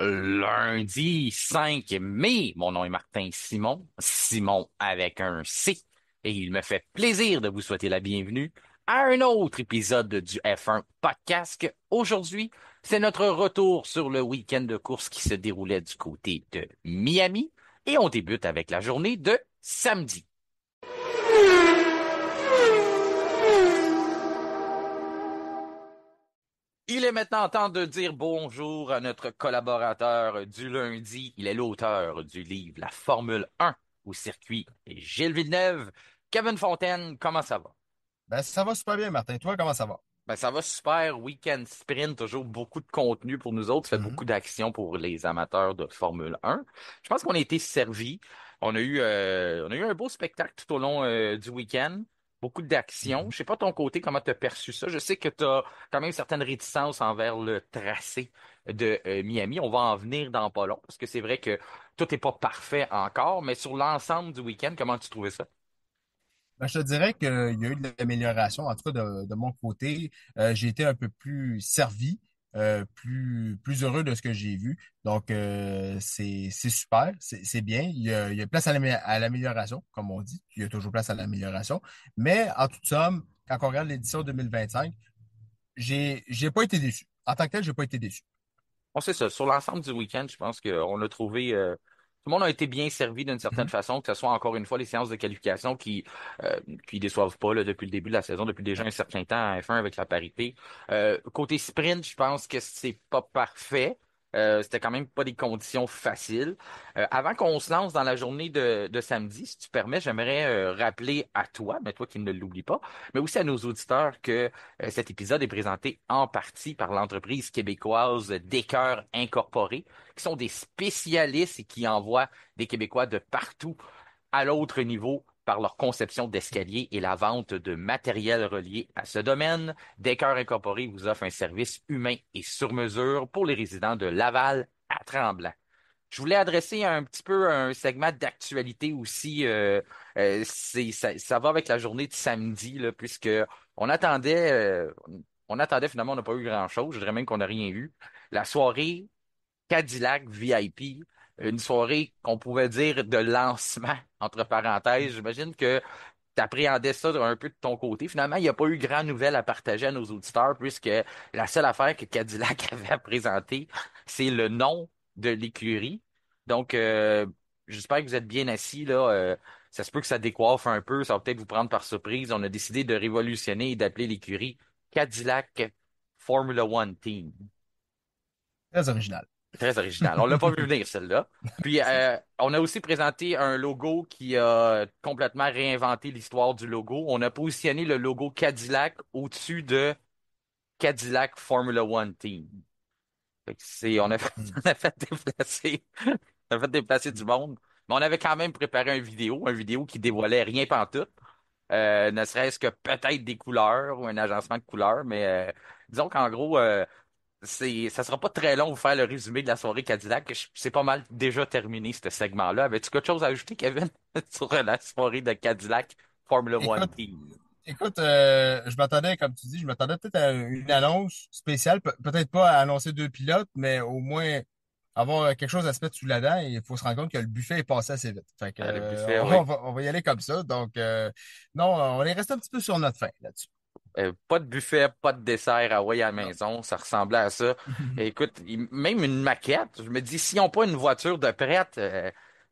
Lundi 5 mai. Mon nom est Martin Simon, Simon avec un C, et il me fait plaisir de vous souhaiter la bienvenue à un autre épisode du F1 Podcast. Aujourd'hui, c'est notre retour sur le week-end de course qui se déroulait du côté de Miami, et on débute avec la journée de samedi. Il est maintenant temps de dire bonjour à notre collaborateur du lundi. Il est l'auteur du livre La Formule 1 au circuit et Gilles Villeneuve. Kevin Fontaine, comment ça va? Ben, ça va super bien, Martin. Toi, comment ça va? Ben, ça va super. Week-end sprint, toujours beaucoup de contenu pour nous autres. Ça fait Mhm, beaucoup d'action pour les amateurs de Formule 1. Je pense qu'on a été servis. On a eu un beau spectacle tout au long du week-end. Beaucoup d'action. mhm. Je sais pas ton côté, comment tu as perçu ça. Je sais que tu as quand même certaines réticences envers le tracé de Miami. On va en venir dans pas long, parce que c'est vrai que tout n'est pas parfait encore, mais sur l'ensemble du week-end, comment tu trouvais ça? Ben, je te dirais qu'il y a eu de l'amélioration. En tout cas, de mon côté, j'ai été un peu plus servi, plus heureux de ce que j'ai vu. Donc, c'est super, c'est bien. Il y a place à l'amélioration, comme on dit. Il y a toujours place à l'amélioration. Mais en toute somme, quand on regarde l'édition 2025, j'ai pas été déçu. En tant que tel, j'ai pas été déçu. Bon, c'est ça. Sur l'ensemble du week-end, je pense qu'on a trouvé. Tout le monde a été bien servi d'une certaine Mhm. façon, que ce soit encore une fois les séances de qualification qui déçoivent pas là, depuis le début de la saison, depuis déjà un certain temps à F1 avec la parité. Côté sprint, je pense que c'est pas parfait. C'était quand même pas des conditions faciles. Avant qu'on se lance dans la journée de samedi, si tu permets, j'aimerais rappeler à toi, mais toi qui ne l'oublie pas, mais aussi à nos auditeurs que cet épisode est présenté en partie par l'entreprise québécoise Descoeurs Incorporée, qui sont des spécialistes et qui envoient des Québécois de partout à l'autre niveau par leur conception d'escalier et la vente de matériel relié à ce domaine. Descoeurs Incorporée vous offre un service humain et sur mesure pour les résidents de Laval à Tremblant. Je voulais adresser un petit peu un segment d'actualité aussi. Ça va avec la journée de samedi, là, puisque on attendait, euh, on attendait finalement, on n'a pas eu grand-chose. Je dirais même qu'on n'a rien eu. La soirée Cadillac VIP, une soirée qu'on pouvait dire de lancement, entre parenthèses. J'imagine que tu appréhendais ça un peu de ton côté. Finalement, il n'y a pas eu grand nouvelle à partager à nos auditeurs, puisque la seule affaire que Cadillac avait à présenter, c'est le nom de l'écurie. Donc, j'espère que vous êtes bien assis là. Ça se peut que ça décoiffe un peu, ça va peut-être vous prendre par surprise. On a décidé de révolutionner et d'appeler l'écurie Cadillac Formula One Team. Très original. Très original. On l'a pas vu venir, celle-là. Puis, on a aussi présenté un logo qui a complètement réinventé l'histoire du logo. On a positionné le logo Cadillac au-dessus de Cadillac Formula One Team. Fait que on a fait, Mhm. on a fait déplacer, on a fait déplacer du monde. Mais on avait quand même préparé une vidéo qui dévoilait rien pantoute. Ne serait-ce que peut-être des couleurs ou un agencement de couleurs. Mais disons qu'en gros, ça sera pas très long de vous faire le résumé de la soirée Cadillac. C'est pas mal déjà terminé, ce segment-là. Avais-tu quelque chose à ajouter, Kevin, sur la soirée de Cadillac Formula One Écoute, Team? Écoute, je m'attendais, comme tu dis, je m'attendais peut-être à une annonce spéciale, peut-être pas à annoncer deux pilotes, mais au moins avoir quelque chose à se mettre sous la dent. Et il faut se rendre compte que le buffet est passé assez vite. Fait que, Le buffet, oui. on va y aller comme ça. Donc, non, on est resté un petit peu sur notre fin là-dessus. Pas de buffet, pas de dessert à à la Non. maison. Ça ressemblait à ça. Et écoute, même une maquette, je me dis, s'ils n'ont pas une voiture de prête,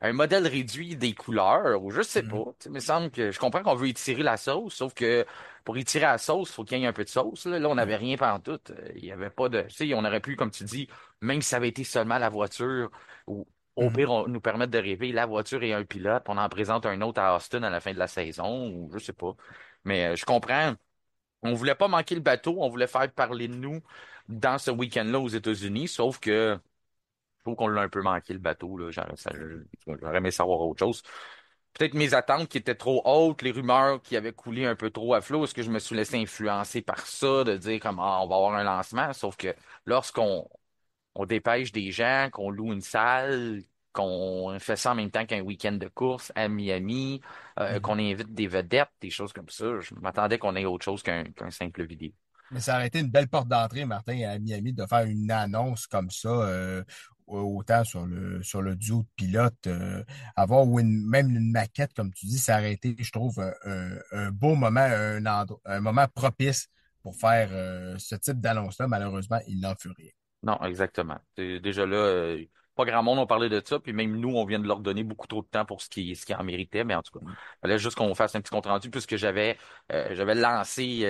un modèle réduit des couleurs, ou je sais pas. Mhm. Tu sais, il me semble que je comprends qu'on veut étirer la sauce, sauf que pour étirer la sauce, il faut qu'il y ait un peu de sauce. Là, on n'avait rien pantoute. Il y avait pas de. Tu sais, on aurait pu, comme tu dis, même si ça avait été seulement la voiture, ou au Mhm. pire, on nous permettre de rêver, la voiture et un pilote, on en présente un autre à Austin à la fin de la saison, ou je sais pas. Mais je comprends. On voulait pas manquer le bateau, on voulait faire parler de nous dans ce week-end-là aux États-Unis, sauf que je trouve qu'on l'a un peu manqué le bateau, là. J'aurais aimé savoir autre chose. Peut-être mes attentes qui étaient trop hautes, les rumeurs qui avaient coulé un peu trop à flot, est-ce que je me suis laissé influencer par ça, de dire comme ah, on va avoir un lancement, sauf que lorsqu'on on dépêche des gens, qu'on loue une salle, qu'on fait ça en même temps qu'un week-end de course à Miami, Mhm. qu'on invite des vedettes, des choses comme ça. Je m'attendais qu'on ait autre chose qu'un simple vidéo. Mais ça aurait été une belle porte d'entrée, Martin, à Miami, de faire une annonce comme ça, autant sur le duo de pilotes, avoir même une maquette, comme tu dis, ça aurait été, je trouve, un beau moment, un moment propice pour faire ce type d'annonce-là. Malheureusement, il n'en fut rien. Non, exactement. Déjà là, pas grand monde a parlé de ça, puis même nous, on vient de leur donner beaucoup trop de temps pour ce qui en méritait, mais en tout cas, il fallait juste qu'on fasse un petit compte rendu puisque j'avais lancé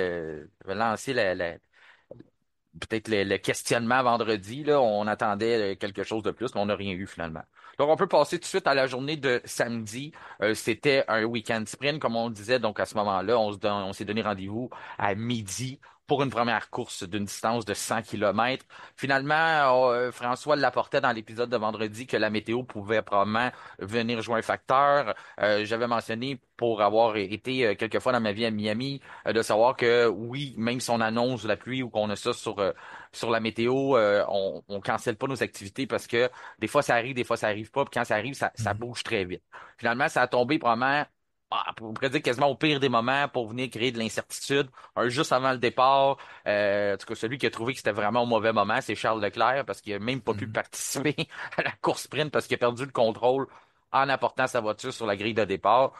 peut-être le questionnement vendredi, là, on attendait quelque chose de plus, mais on n'a rien eu finalement. Donc, on peut passer tout de suite à la journée de samedi. C'était un week-end sprint, comme on disait. Donc, à ce moment-là, on s'est donné rendez-vous à midi pour une première course d'une distance de 100 kilomètres. Finalement, François l'apportait dans l'épisode de vendredi que la météo pouvait probablement venir jouer un facteur. J'avais mentionné pour avoir été quelques fois dans ma vie à Miami, de savoir que oui, même si on annonce la pluie ou qu'on a ça sur la météo, on cancelle pas nos activités parce que des fois ça arrive, des fois ça arrive pas, puis quand ça arrive, ça Mhm. bouge très vite. Finalement, ça a tombé probablement, on pourrait dire quasiment au pire des moments pour venir créer de l'incertitude. Juste avant le départ, en tout cas, celui qui a trouvé que c'était vraiment au mauvais moment, c'est Charles Leclerc parce qu'il a même pas pu Mhm. participer à la course sprint parce qu'il a perdu le contrôle en apportant sa voiture sur la grille de départ.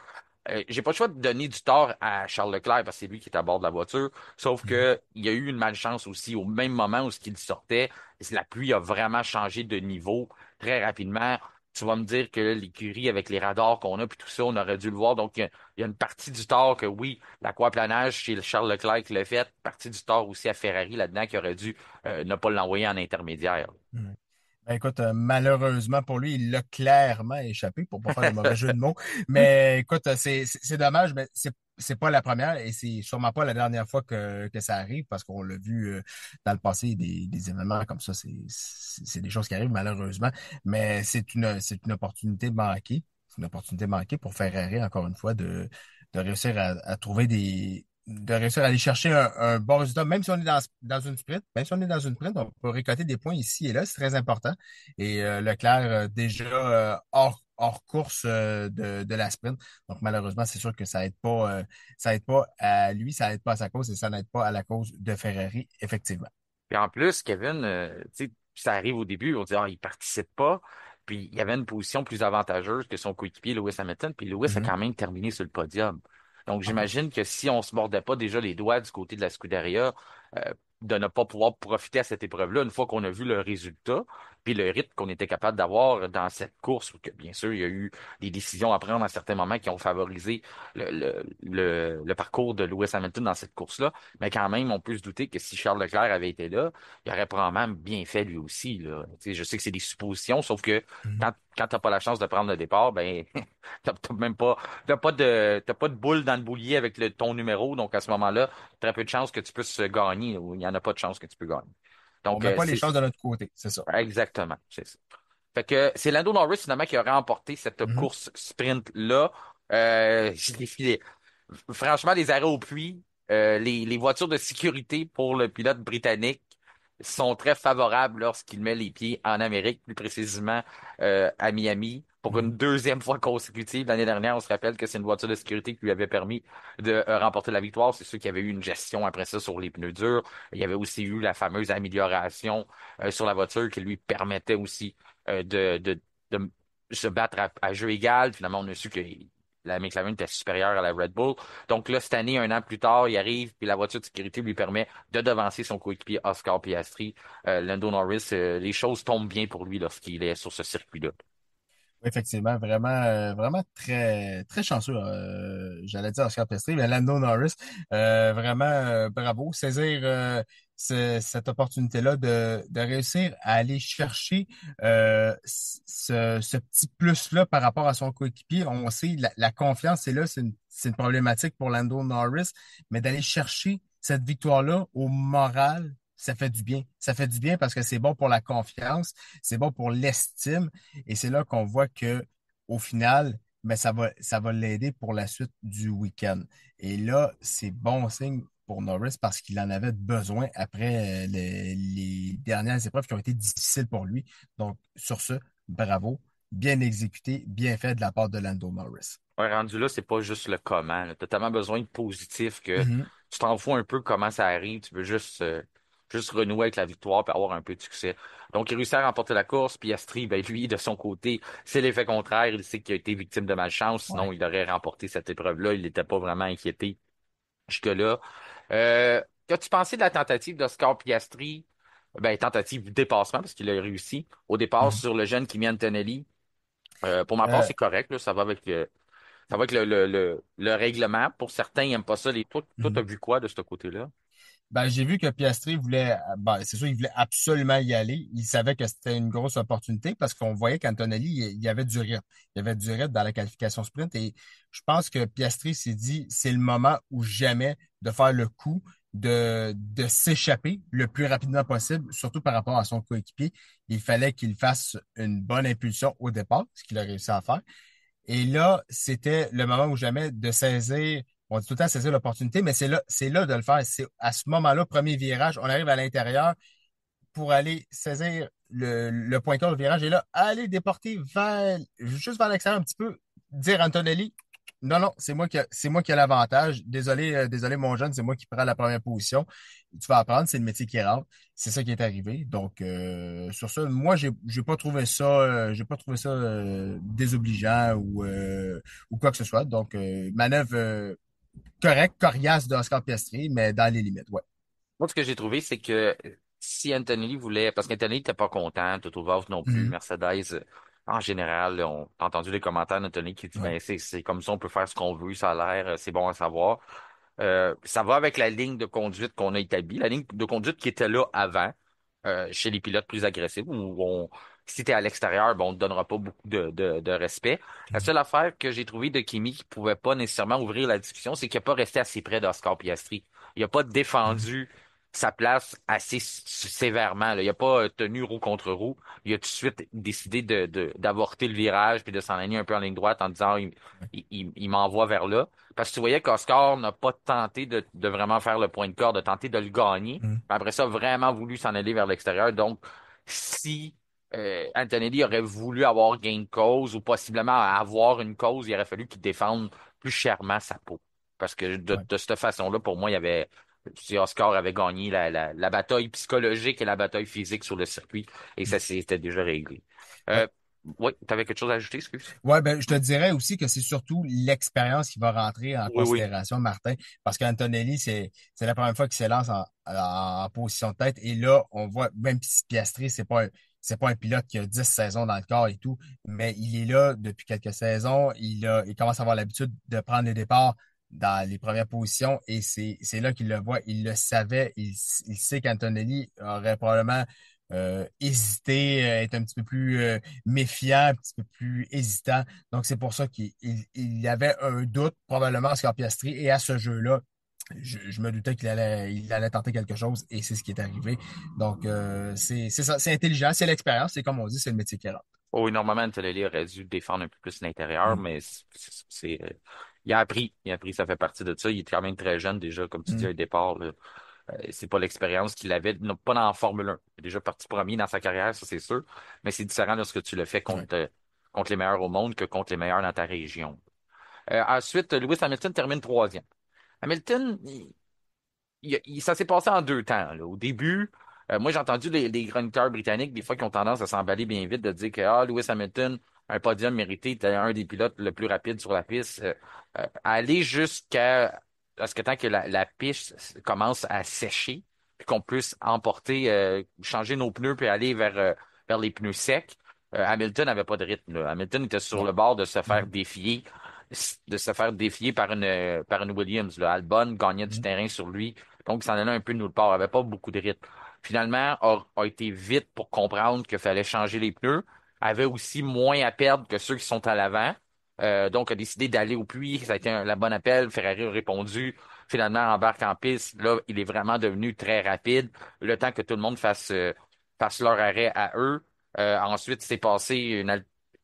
J'ai pas le choix de donner du tort à Charles Leclerc parce que c'est lui qui est à bord de la voiture. Sauf Mhm. que il y a eu une malchance aussi au même moment où ce qu'il sortait, la pluie a vraiment changé de niveau très rapidement. Tu vas me dire que l'écurie avec les radars qu'on a puis tout ça, on aurait dû le voir. Donc il y a une partie du tort que oui, l'aquaplanage chez Charles Leclerc qui l'a fait, partie du tort aussi à Ferrari là-dedans qui aurait dû ne pas l'envoyer en intermédiaire. Mhm. Ben, écoute, malheureusement pour lui, il l'a clairement échappé pour pas faire de mauvais jeu de mots. Mais écoute, c'est dommage, mais c'est pas la première et c'est sûrement pas la dernière fois que ça arrive parce qu'on l'a vu dans le passé, des événements comme ça, c'est des choses qui arrivent malheureusement. Mais c'est une opportunité manquée. C'est une opportunité manquée pour Ferrari, encore une fois, de réussir à trouver de réussir à aller chercher un bon résultat, même si on est dans une sprint, même si on est dans une sprint, on peut récolter des points ici et là, c'est très important. Et Leclerc, déjà hors course de la sprint. Donc, malheureusement, c'est sûr que ça aide pas à lui, ça aide pas à sa cause et ça n'aide pas à la cause de Ferrari, effectivement. Puis en plus, Kevin, tu sais, ça arrive au début, on dit, ah, il participe pas. Puis il y avait une position plus avantageuse que son coéquipier Lewis Hamilton. Puis Lewis a Mhm. quand même terminé sur le podium. Donc Ah oui. j'imagine que si on se mordait pas déjà les doigts du côté de la Scuderia, de ne pas pouvoir profiter à cette épreuve-là, une fois qu'on a vu le résultat, puis le rythme qu'on était capable d'avoir dans cette course, où que bien sûr, il y a eu des décisions à prendre à certains moments qui ont favorisé le parcours de Lewis Hamilton dans cette course-là. Mais quand même, on peut se douter que si Charles Leclerc avait été là, il aurait probablement bien fait lui aussi, là. Tu sais, je sais que c'est des suppositions, sauf que Mhm. quand t'as pas la chance de prendre le départ, ben t'as même pas t'as pas de boule dans le boulier avec ton numéro, donc à ce moment-là, très peu de chances que tu puisses gagner, ou il y en a pas de chance que tu peux gagner. On Donc met pas les choses de notre côté, c'est ça. exactement, c'est ça. Fait que c'est Lando Norris finalement qui a remporté cette Mhm. course sprint-là. Franchement, les arrêts au puits, les voitures de sécurité pour le pilote britannique sont très favorables lorsqu'il met les pieds en Amérique, plus précisément à Miami. Pour une Mhm. deuxième fois consécutive, l'année dernière, on se rappelle que c'est une voiture de sécurité qui lui avait permis de remporter la victoire. C'est sûr qu'il y avait eu une gestion après ça sur les pneus durs. Il y avait aussi eu la fameuse amélioration sur la voiture qui lui permettait aussi de se battre à jeu égal. Finalement, on a su que la McLaren était supérieure à la Red Bull. Donc là, cette année, un an plus tard, il arrive, puis la voiture de sécurité lui permet de devancer son coéquipier Oscar Piastri. Lando Norris, les choses tombent bien pour lui lorsqu'il est sur ce circuit-là. Effectivement, vraiment, vraiment très, très chanceux. J'allais dire Oscar Piastri, mais Lando Norris, vraiment bravo. Saisir cette opportunité-là de réussir à aller chercher ce petit plus-là par rapport à son coéquipier. On sait, la confiance, c'est là, c'est une problématique pour Lando Norris, mais d'aller chercher cette victoire-là au moral, ça fait du bien. Ça fait du bien parce que c'est bon pour la confiance, c'est bon pour l'estime. Et c'est là qu'on voit que, au final, ben, ça va l'aider pour la suite du week-end. Et là, c'est bon signe pour Norris parce qu'il en avait besoin après les dernières épreuves qui ont été difficiles pour lui. Donc, sur ce, bravo. bien exécuté, bien fait de la part de Lando Norris. Ouais, rendu là, c'est pas juste le comment. Tu as tellement besoin de positif que Mhm, tu t'en fous un peu comment ça arrive. Tu veux juste renouer avec la victoire et avoir un peu de succès. Donc, il réussit à remporter la course. Piastri, ben, lui, de son côté, c'est l'effet contraire. Il sait qu'il a été victime de malchance. Sinon, ouais. il aurait remporté cette épreuve-là. Il n'était pas vraiment inquiété jusque-là. Euh, Qu'as-tu pensé de la tentative d'Oscar Piastri? Ben, tentative de dépassement, parce qu'il a réussi. Au départ, Mhm. sur le jeune Kimi Antonelli. Pour ma part, Euh, c'est correct, là, ça va avec le règlement. Pour certains, ils n'aiment pas ça. Toi, mhm. t'as vu quoi de ce côté-là? Ben, j'ai vu que Piastri voulait, ben, c'est sûr, il voulait absolument y aller. Il savait que c'était une grosse opportunité parce qu'on voyait qu'Antonelli, il y avait du rythme. Il y avait du rythme dans la qualification sprint et je pense que Piastri s'est dit, c'est le moment ou jamais de faire le coup de s'échapper le plus rapidement possible, surtout par rapport à son coéquipier. Il fallait qu'il fasse une bonne impulsion au départ, ce qu'il a réussi à faire. Et là, c'était le moment ou jamais de saisir, on dit tout le temps saisir l'opportunité, mais c'est là de le faire. C'est à ce moment-là, premier virage, on arrive à l'intérieur pour aller saisir le point corde du virage. Et là, aller déporter juste vers l'extérieur un petit peu, dire à Antonelli, non, non, c'est moi qui ai l'avantage. Désolé, désolé, mon jeune, c'est moi qui prends la première position. Tu vas apprendre, c'est le métier qui rentre. C'est ça qui est arrivé. Donc, sur ça, moi, j'ai pas trouvé ça désobligeant ou quoi que ce soit. Donc, manœuvre correcte, coriace d'Oscar Piastri, mais dans les limites, ouais. Moi, ce que j'ai trouvé, c'est que si Antonelli voulait, parce qu'Antonelli n'était pas content, Toto Wolff non plus, Mhm. Mercedes, en général, là, on a entendu les commentaires d'Antonelli qui dit, Ouais. ben, c'est comme ça, on peut faire ce qu'on veut, ça a l'air, c'est bon à savoir. Ça va avec la ligne de conduite qu'on a établie, la ligne de conduite qui était là avant, chez les pilotes plus agressifs, où si t'es à l'extérieur, bon, on ne te donnera pas beaucoup de respect. La Mhm. seule affaire que j'ai trouvé de Kimi qui pouvait pas nécessairement ouvrir la discussion, c'est qu'il n'a pas resté assez près d'Oscar Piastri. Il n'a pas Mhm. défendu sa place assez sévèrement, là. Il n'a pas tenu roue contre roue. Il a tout de suite décidé d'avorter le virage puis de s'en aller un peu en ligne droite en disant, il m'envoie vers là. Parce que tu voyais qu'Oscar n'a pas tenté de vraiment faire le point de corde, de tenter de le gagner. Mhm. Mais après ça, a vraiment voulu s'en aller vers l'extérieur. Donc, si Antonelli aurait voulu avoir gain de cause ou possiblement avoir une cause, il aurait fallu qu'il défende plus chèrement sa peau. Parce que Ouais. de cette façon-là, pour moi, il y avait, si Oscar avait gagné la bataille psychologique et la bataille physique sur le circuit, et ça c'était déjà réglé. Ouais. Euh, oui, tu avais quelque chose à ajouter, excuse? Ouais, ben, je te dirais aussi que c'est surtout l'expérience qui va rentrer en Oui, oui. considération, Martin, parce qu'Antonelli, c'est la première fois qu'il s'élance en position de tête. Et là, on voit, même si Piastri, c'est pas un pilote qui a 10 saisons dans le corps et tout, mais il est là depuis quelques saisons. Il commence à avoir l'habitude de prendre les départs dans les premières positions et c'est là qu'il le voit. Il le savait. Il sait qu'Antonelli aurait probablement hésité, être un petit peu plus méfiant, un petit peu plus hésitant. Donc, c'est pour ça qu'il y avait un doute, probablement, à Scorpiastri. Et à ce jeu-là, je me doutais il allait tenter quelque chose et c'est ce qui est arrivé. Donc, c'est ça, c'est intelligent, c'est l'expérience, c'est comme on dit, c'est le métier qui rentre. Oh, oui, normalement, Antonelli aurait dû défendre un peu plus l'intérieur, Mm. mais il a appris, ça fait partie de ça. Il est quand même très jeune déjà, comme tu dis, Mm. au départ, là. C'est pas l'expérience qu'il avait, non, pas dans la Formule 1. Il est déjà parti premier dans sa carrière, ça c'est sûr, mais c'est différent lorsque tu le fais Ouais. contre les meilleurs au monde que contre les meilleurs dans ta région. Ensuite, Lewis Hamilton termine troisième. Hamilton, ça s'est passé en deux temps, là. Au début, moi, j'ai entendu les chroniqueurs britanniques, des fois, qui ont tendance à s'emballer bien vite, de dire que Lewis Hamilton, un podium mérité, était un des pilotes le plus rapide sur la piste. Aller jusqu'à à ce que tant que la piste commence à sécher, puis qu'on puisse emporter, changer nos pneus, puis aller vers les pneus secs. Hamilton n'avait pas de rythme, là. Hamilton était sur Non. le bord de se faire Mhm. défier, par une Williams, là. Albon gagnait du Mhm. terrain sur lui. Donc, il s'en allait un peu de nulle part. Il avait pas beaucoup de rythme. Finalement, a été vite pour comprendre qu'il fallait changer les pneus. Avait aussi moins à perdre que ceux qui sont à l'avant. Donc, a décidé d'aller au puits. Ça a été la bonne appel. Ferrari a répondu. Finalement, embarque en piste. Là, il est vraiment devenu très rapide. Le temps que tout le monde fasse leur arrêt à eux. Ensuite, c'est passé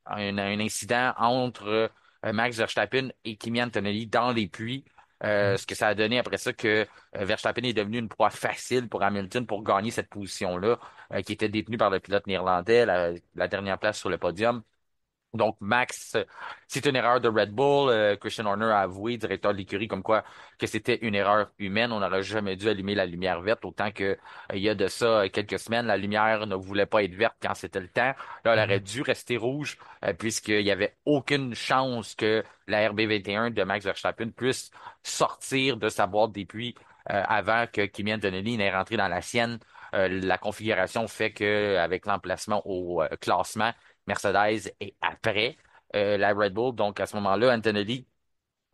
un incident entre Max Verstappen et Kimi Antonelli dans les puits. Mhm. Ce que ça a donné après ça que Verstappen est devenu une proie facile pour Hamilton pour gagner cette position-là, qui était détenue par le pilote néerlandais, la dernière place sur le podium. Donc, Max, c'est une erreur de Red Bull. Christian Horner a avoué, directeur de l'écurie, comme quoi que c'était une erreur humaine. On n'aurait jamais dû allumer la lumière verte, autant que il y a de ça quelques semaines, la lumière ne voulait pas être verte quand c'était le temps. Là, elle aurait Mhm. dû rester rouge, puisqu'il y avait aucune chance que la RB21 de Max Verstappen puisse sortir de sa boîte des puits avant que Kimi Antonelli n'ait rentré dans la sienne. La configuration fait que, avec l'emplacement au classement, Mercedes est après la Red Bull. Donc, à ce moment-là, Antonelli,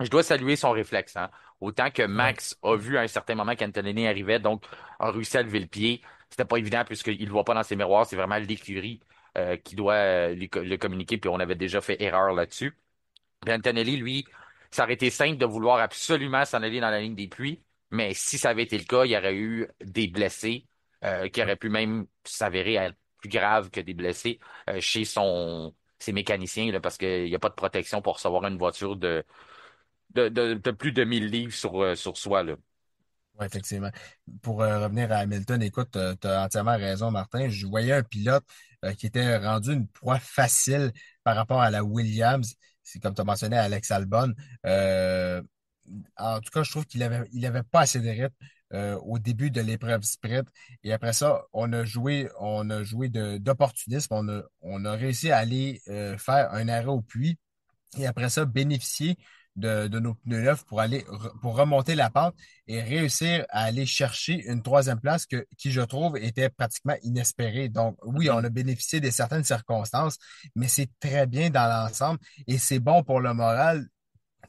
je dois saluer son réflexe, hein. Autant que Ouais. Max a vu à un certain moment qu'Antonelli arrivait, donc a réussi à lever le pied. C'était pas évident puisqu'il ne le voit pas dans ses miroirs. C'est vraiment l'écurie qui doit le communiquer. Puis on avait déjà fait erreur là-dessus. Puis Antonelli, lui, ça aurait été simple de vouloir absolument s'en aller dans la ligne des puits, mais si ça avait été le cas, il y aurait eu des blessés qui Ouais. auraient pu même s'avérer être plus graves que des blessés chez ses mécaniciens, là, parce qu'il n'y a pas de protection pour recevoir une voiture de plus de 1000 livres sur soi, là. Ouais, effectivement. Pour revenir à Hamilton, écoute, tu as entièrement raison, Martin. Je voyais un pilote qui était rendu une proie facile par rapport à la Williams. C'est comme tu as mentionné, Alex Albon. Euh, En tout cas, je trouve qu'il avait pas assez de rythme au début de l'épreuve sprint. Et après ça, on a joué d'opportunisme. On a réussi à aller faire un arrêt au puits et après ça, bénéficier de nos pneus neufs pour remonter la pente et réussir à aller chercher une troisième place qui, je trouve, était pratiquement inespérée. Donc, oui, on Mhm. a bénéficié de certaines circonstances, mais c'est très bien dans l'ensemble et c'est bon pour le moral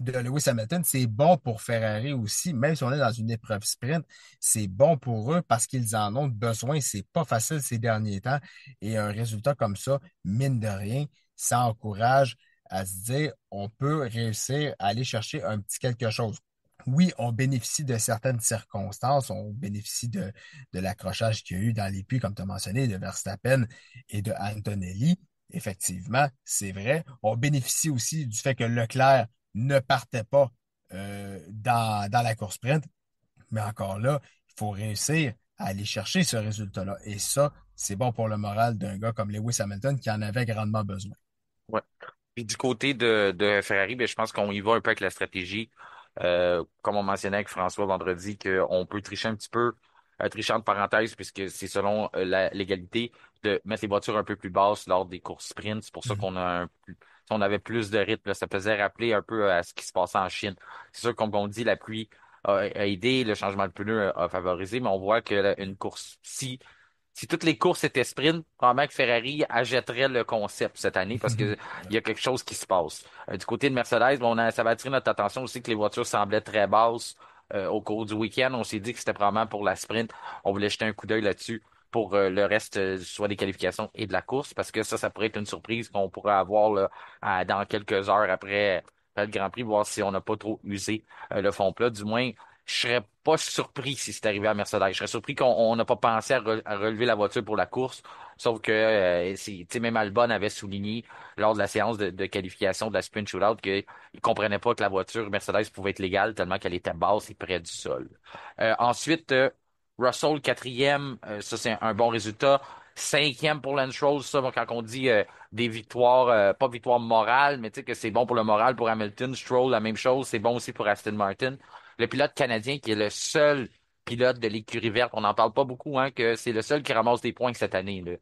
de Lewis Hamilton. C'est bon pour Ferrari aussi, même si on est dans une épreuve sprint, c'est bon pour eux parce qu'ils en ont besoin. C'est pas facile ces derniers temps et un résultat comme ça, mine de rien, ça encourage à se dire on peut réussir à aller chercher un petit quelque chose. Oui, on bénéficie de certaines circonstances, on bénéficie de l'accrochage qu'il y a eu dans les puits, comme tu as mentionné, de Verstappen et de Antonelli. Effectivement, c'est vrai. On bénéficie aussi du fait que Leclerc ne partait pas dans la course sprint. Mais encore là, il faut réussir à aller chercher ce résultat-là. Et ça, c'est bon pour le moral d'un gars comme Lewis Hamilton qui en avait grandement besoin. Ouais. Et du côté de Ferrari, ben, je pense qu'on y va un peu avec la stratégie. Comme on mentionnait avec François vendredi, qu'on peut tricher un petit peu, tricher entre parenthèses, puisque c'est selon la légalité de mettre les voitures un peu plus basses lors des courses sprint. C'est pour ça Mhm. qu'on a si on avait plus de rythme, là, ça faisait rappeler un peu à ce qui se passait en Chine. C'est sûr, comme on dit, la pluie a aidé, le changement de pneus a favorisé, mais on voit que une course, si toutes les courses étaient sprint, probablement que Ferrari achèterait le concept cette année parce que il y a quelque chose qui se passe. Du côté de Mercedes, bon, ça va attirer notre attention aussi que les voitures semblaient très basses au cours du week-end. On s'est dit que c'était probablement pour la sprint. On voulait jeter un coup d'œil là-dessus pour le reste, soit des qualifications et de la course, parce que ça pourrait être une surprise qu'on pourrait avoir là, dans quelques heures après le Grand Prix, voir si on n'a pas trop usé le fond plat. Du moins, je serais pas surpris si c'est arrivé à Mercedes. Je serais surpris qu'on n'a pas pensé à relever la voiture pour la course. Sauf que tu sais, même Albon avait souligné lors de la séance de qualification de la sprint shootout qu'il comprenait pas que la voiture Mercedes pouvait être légale tellement qu'elle était basse et près du sol. Ensuite, Russell quatrième, ça c'est un bon résultat. Cinquième pour Lance Stroll, ça, bon, quand on dit des victoires, pas victoire morale, mais tu sais que c'est bon pour le moral pour Hamilton, Stroll, la même chose, c'est bon aussi pour Aston Martin. Le pilote canadien qui est le seul pilote de l'écurie verte, on n'en parle pas beaucoup, hein, que c'est le seul qui ramasse des points cette année, là.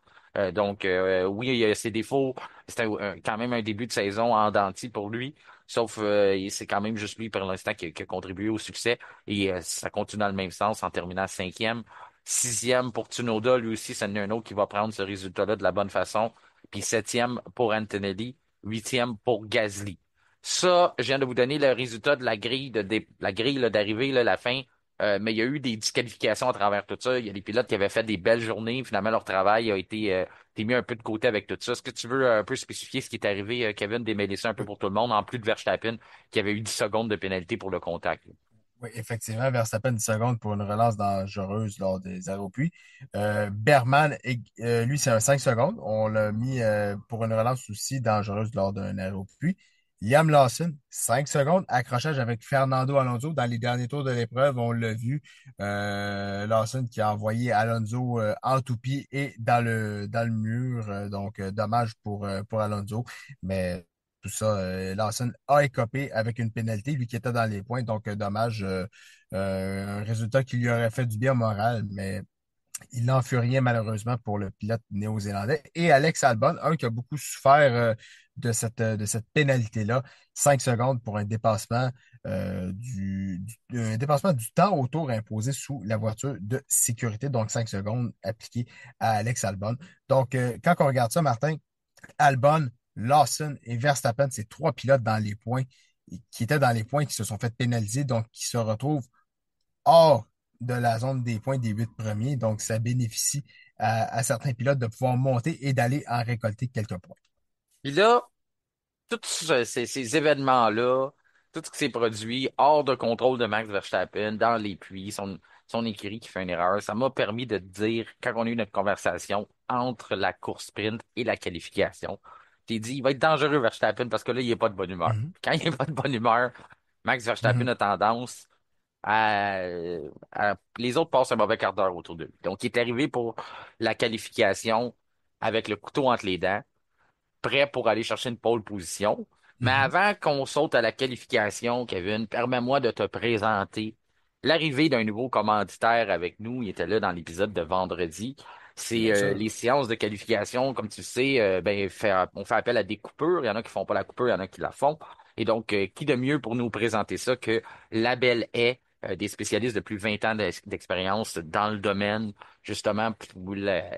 Oui, il y a ses défauts. C'est quand même un début de saison en dents de scie pour lui. Sauf c'est quand même juste lui pour l'instant qui a contribué au succès. Et ça continue dans le même sens en terminant cinquième. Sixième pour Tsunoda, lui aussi, c'est un autre qui va prendre ce résultat-là de la bonne façon. Puis septième pour Antonelli. Huitième pour Gasly. Ça, je viens de vous donner le résultat de la grille là, d'arrivée, là, la fin. Mais il y a eu des disqualifications à travers tout ça. Il y a des pilotes qui avaient fait des belles journées. Finalement, leur travail a été mis un peu de côté avec tout ça. Est-ce que tu veux un peu spécifier ce qui est arrivé, Kevin, démêler ça un peu Oui, pour tout le monde, en plus de Verstappen, qui avait eu 10 secondes de pénalité pour le contact, là? oui, effectivement, Verstappen 10 secondes pour une relance dangereuse lors des arrêts au puits. Berman, lui, c'est un 5 secondes. On l'a mis pour une relance aussi dangereuse lors d'un arrêt au puits. Liam Lawson, 5 secondes. Accrochage avec Fernando Alonso dans les derniers tours de l'épreuve. On l'a vu. Lawson qui a envoyé Alonso en toupie et dans le mur. Dommage pour Alonso. Mais tout ça, Lawson a écopé avec une pénalité, lui qui était dans les points. Donc, dommage. Un résultat qui lui aurait fait du bien au moral. Mais il n'en fut rien malheureusement pour le pilote néo-zélandais. Et Alex Albon, un qui a beaucoup souffert de cette pénalité-là, 5 secondes pour un dépassement du temps au tour imposé sous la voiture de sécurité, donc 5 secondes appliquées à Alex Albon. Donc, quand on regarde ça, Martin, Albon, Lawson et Verstappen, c'est trois pilotes dans les points qui étaient dans les points qui se sont fait pénaliser, donc qui se retrouvent hors de la zone des points des 8 premiers. Donc, ça bénéficie à certains pilotes de pouvoir monter et d'aller en récolter quelques points. Puis là, ces événements-là, tout ce qui s'est produit hors de contrôle de Max Verstappen, dans les puits, son écurie qui fait une erreur, ça m'a permis de te dire, quand on a eu notre conversation entre la course sprint et la qualification, t'es dit, il va être dangereux Verstappen parce que là, il n'est pas de bonne humeur. Mhm, Quand il n'est pas de bonne humeur, Max Verstappen mhm, a tendance les autres passent un mauvais quart d'heure autour de lui. Donc, il est arrivé pour la qualification avec le couteau entre les dents, prêt pour aller chercher une pole position. Mais mhm. avant qu'on saute à la qualification, Kevin, permets-moi de te présenter l'arrivée d'un nouveau commanditaire avec nous. Il était là dans l'épisode de vendredi. C'est Bien les sûr. séances de qualification, comme tu le sais, on fait appel à des coupures. Il y en a qui font pas la coupure, il y en a qui la font. Et donc, qui de mieux pour nous présenter ça que Label est des spécialistes de plus de 20 ans d'expérience dans le domaine. Justement,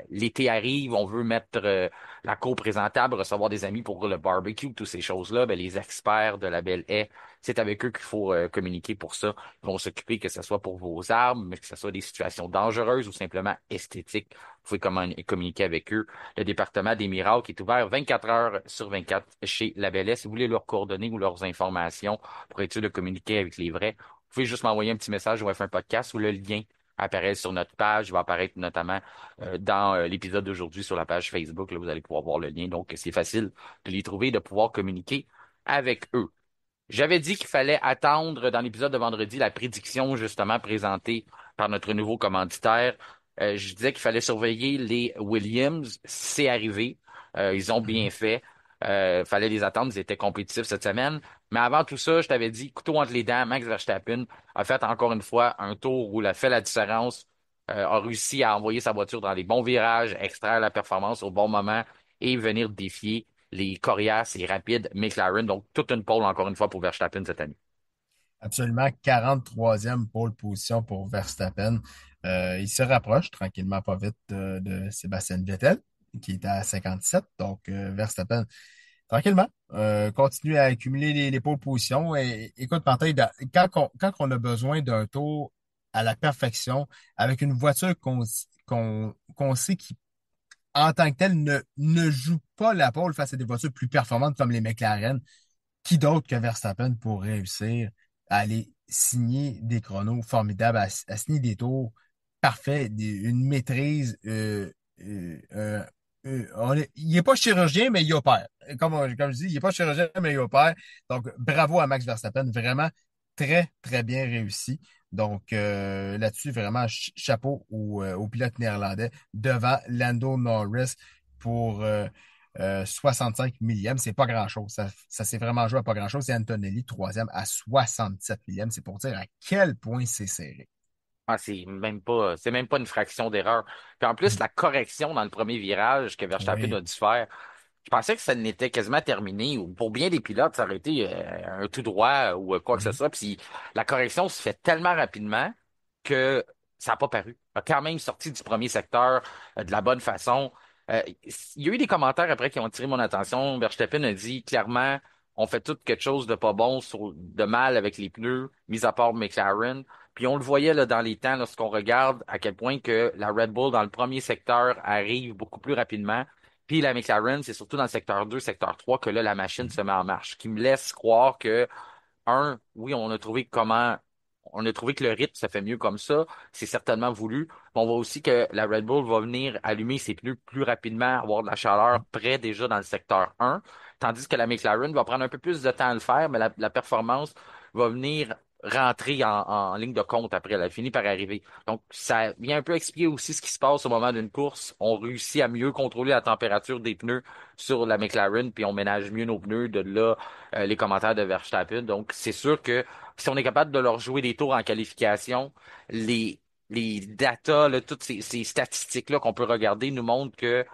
l'été arrive, on veut mettre la co-présentable, recevoir des amis pour le barbecue, toutes ces choses-là, ben, les experts de la Belle Haie, c'est avec eux qu'il faut communiquer pour ça. Ils vont s'occuper que ce soit pour vos armes, mais que ce soit des situations dangereuses ou simplement esthétiques. Vous pouvez communiquer avec eux. Le département des miracles est ouvert 24 heures sur 24 chez la Belle Haie. Si vous voulez leurs coordonnées ou leurs informations pour être sûr de communiquer avec les vrais, vous pouvez juste m'envoyer un petit message ou faire un podcast ou le lien apparaît sur notre page. Il va apparaître notamment dans l'épisode d'aujourd'hui sur la page Facebook. Là, vous allez pouvoir voir le lien. Donc, c'est facile de les trouver et de pouvoir communiquer avec eux. J'avais dit qu'il fallait attendre dans l'épisode de vendredi la prédiction justement présentée par notre nouveau commanditaire. Je disais qu'il fallait surveiller les Williams. C'est arrivé. Ils ont bien Mhm. fait. Fallait les attendre. Ils étaient compétitifs cette semaine. Mais avant tout ça, je t'avais dit, couteau entre les dents, Max Verstappen a fait encore une fois un tour où il a fait la différence, a réussi à envoyer sa voiture dans les bons virages, extraire la performance au bon moment et venir défier les coriaces et rapides McLaren. Donc, toute une pole, encore une fois, pour Verstappen cette année. Absolument, 43e pole position pour Verstappen. Il se rapproche tranquillement, pas vite, de Sébastien Vettel, qui est à 57. Donc, Verstappen, tranquillement, continue à accumuler les pole positions. Et écoute, Martin, quand on a besoin d'un tour à la perfection, avec une voiture qu'on sait qui, en tant que telle, ne joue pas la pole face à des voitures plus performantes comme les McLaren, qui d'autre que Verstappen pour réussir à aller signer des chronos formidables, à signer des tours parfaits, une maîtrise. Il n'est pas chirurgien, mais il opère. Comme je dis, il n'est pas chirurgien, mais il opère. Donc, bravo à Max Verstappen. Vraiment très, très bien réussi. Donc, là-dessus, vraiment, chapeau au pilote néerlandais devant Lando Norris pour 65 millième. C'est pas grand-chose. Ça s'est vraiment joué à pas grand-chose. Et Antonelli, troisième à 67 millième. C'est pour dire à quel point c'est serré. Ah, c'est même pas une fraction d'erreur. Puis en plus, Mhm. la correction dans le premier virage que Verstappen Oui. a dû faire, je pensais que ça n'était quasiment terminé. Ou pour bien des pilotes, ça aurait été un tout droit ou quoi que ce Mhm. soit. Puis la correction se fait tellement rapidement que ça n'a pas paru. Il a quand même sorti du premier secteur de la bonne façon. Il y a eu des commentaires après qui ont attiré mon attention. Verstappen a dit clairement, on fait tout quelque chose de pas bon, de mal avec les pneus, mis à part McLaren. Puis on le voyait là, dans les temps lorsqu'on regarde à quel point que la Red Bull dans le premier secteur arrive beaucoup plus rapidement. Puis la McLaren, c'est surtout dans le secteur 2, secteur 3 que là, la machine Mhm. se met en marche. Ce qui me laisse croire que, oui, on a trouvé comment on a trouvé que le rythme se fait mieux comme ça. C'est certainement voulu. Mais on voit aussi que la Red Bull va venir allumer ses pneus plus rapidement, avoir de la chaleur près déjà dans le secteur 1, tandis que la McLaren va prendre un peu plus de temps à le faire, mais la performance va venir rentrer en ligne de compte après. Elle a fini par arriver. Donc, ça vient un peu expliquer aussi ce qui se passe au moment d'une course. On réussit à mieux contrôler la température des pneus sur la McLaren, puis on ménage mieux nos pneus. De là, les commentaires de Verstappen. Donc, c'est sûr que si on est capable de leur jouer des tours en qualification, les, les datas, là, toutes ces statistiques-là qu'on peut regarder nous montrent que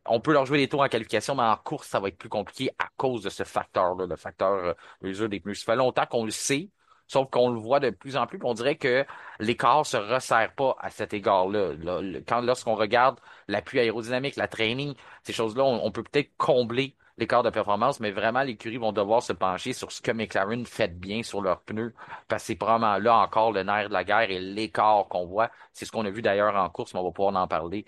on peut leur jouer des tours en qualification, mais en course, ça va être plus compliqué à cause de ce facteur-là, le facteur mesure des pneus. Ça fait longtemps qu'on le sait, sauf qu'on le voit de plus en plus, puis on dirait que l'écart se resserre pas à cet égard-là. Lorsqu'on regarde l'appui aérodynamique, la training, ces choses-là, on peut peut-être combler l'écart de performance, mais vraiment, les écuries vont devoir se pencher sur ce que McLaren fait bien sur leurs pneus, parce que c'est probablement là encore le nerf de la guerre et l'écart qu'on voit. C'est ce qu'on a vu d'ailleurs en course, mais on va pouvoir en parler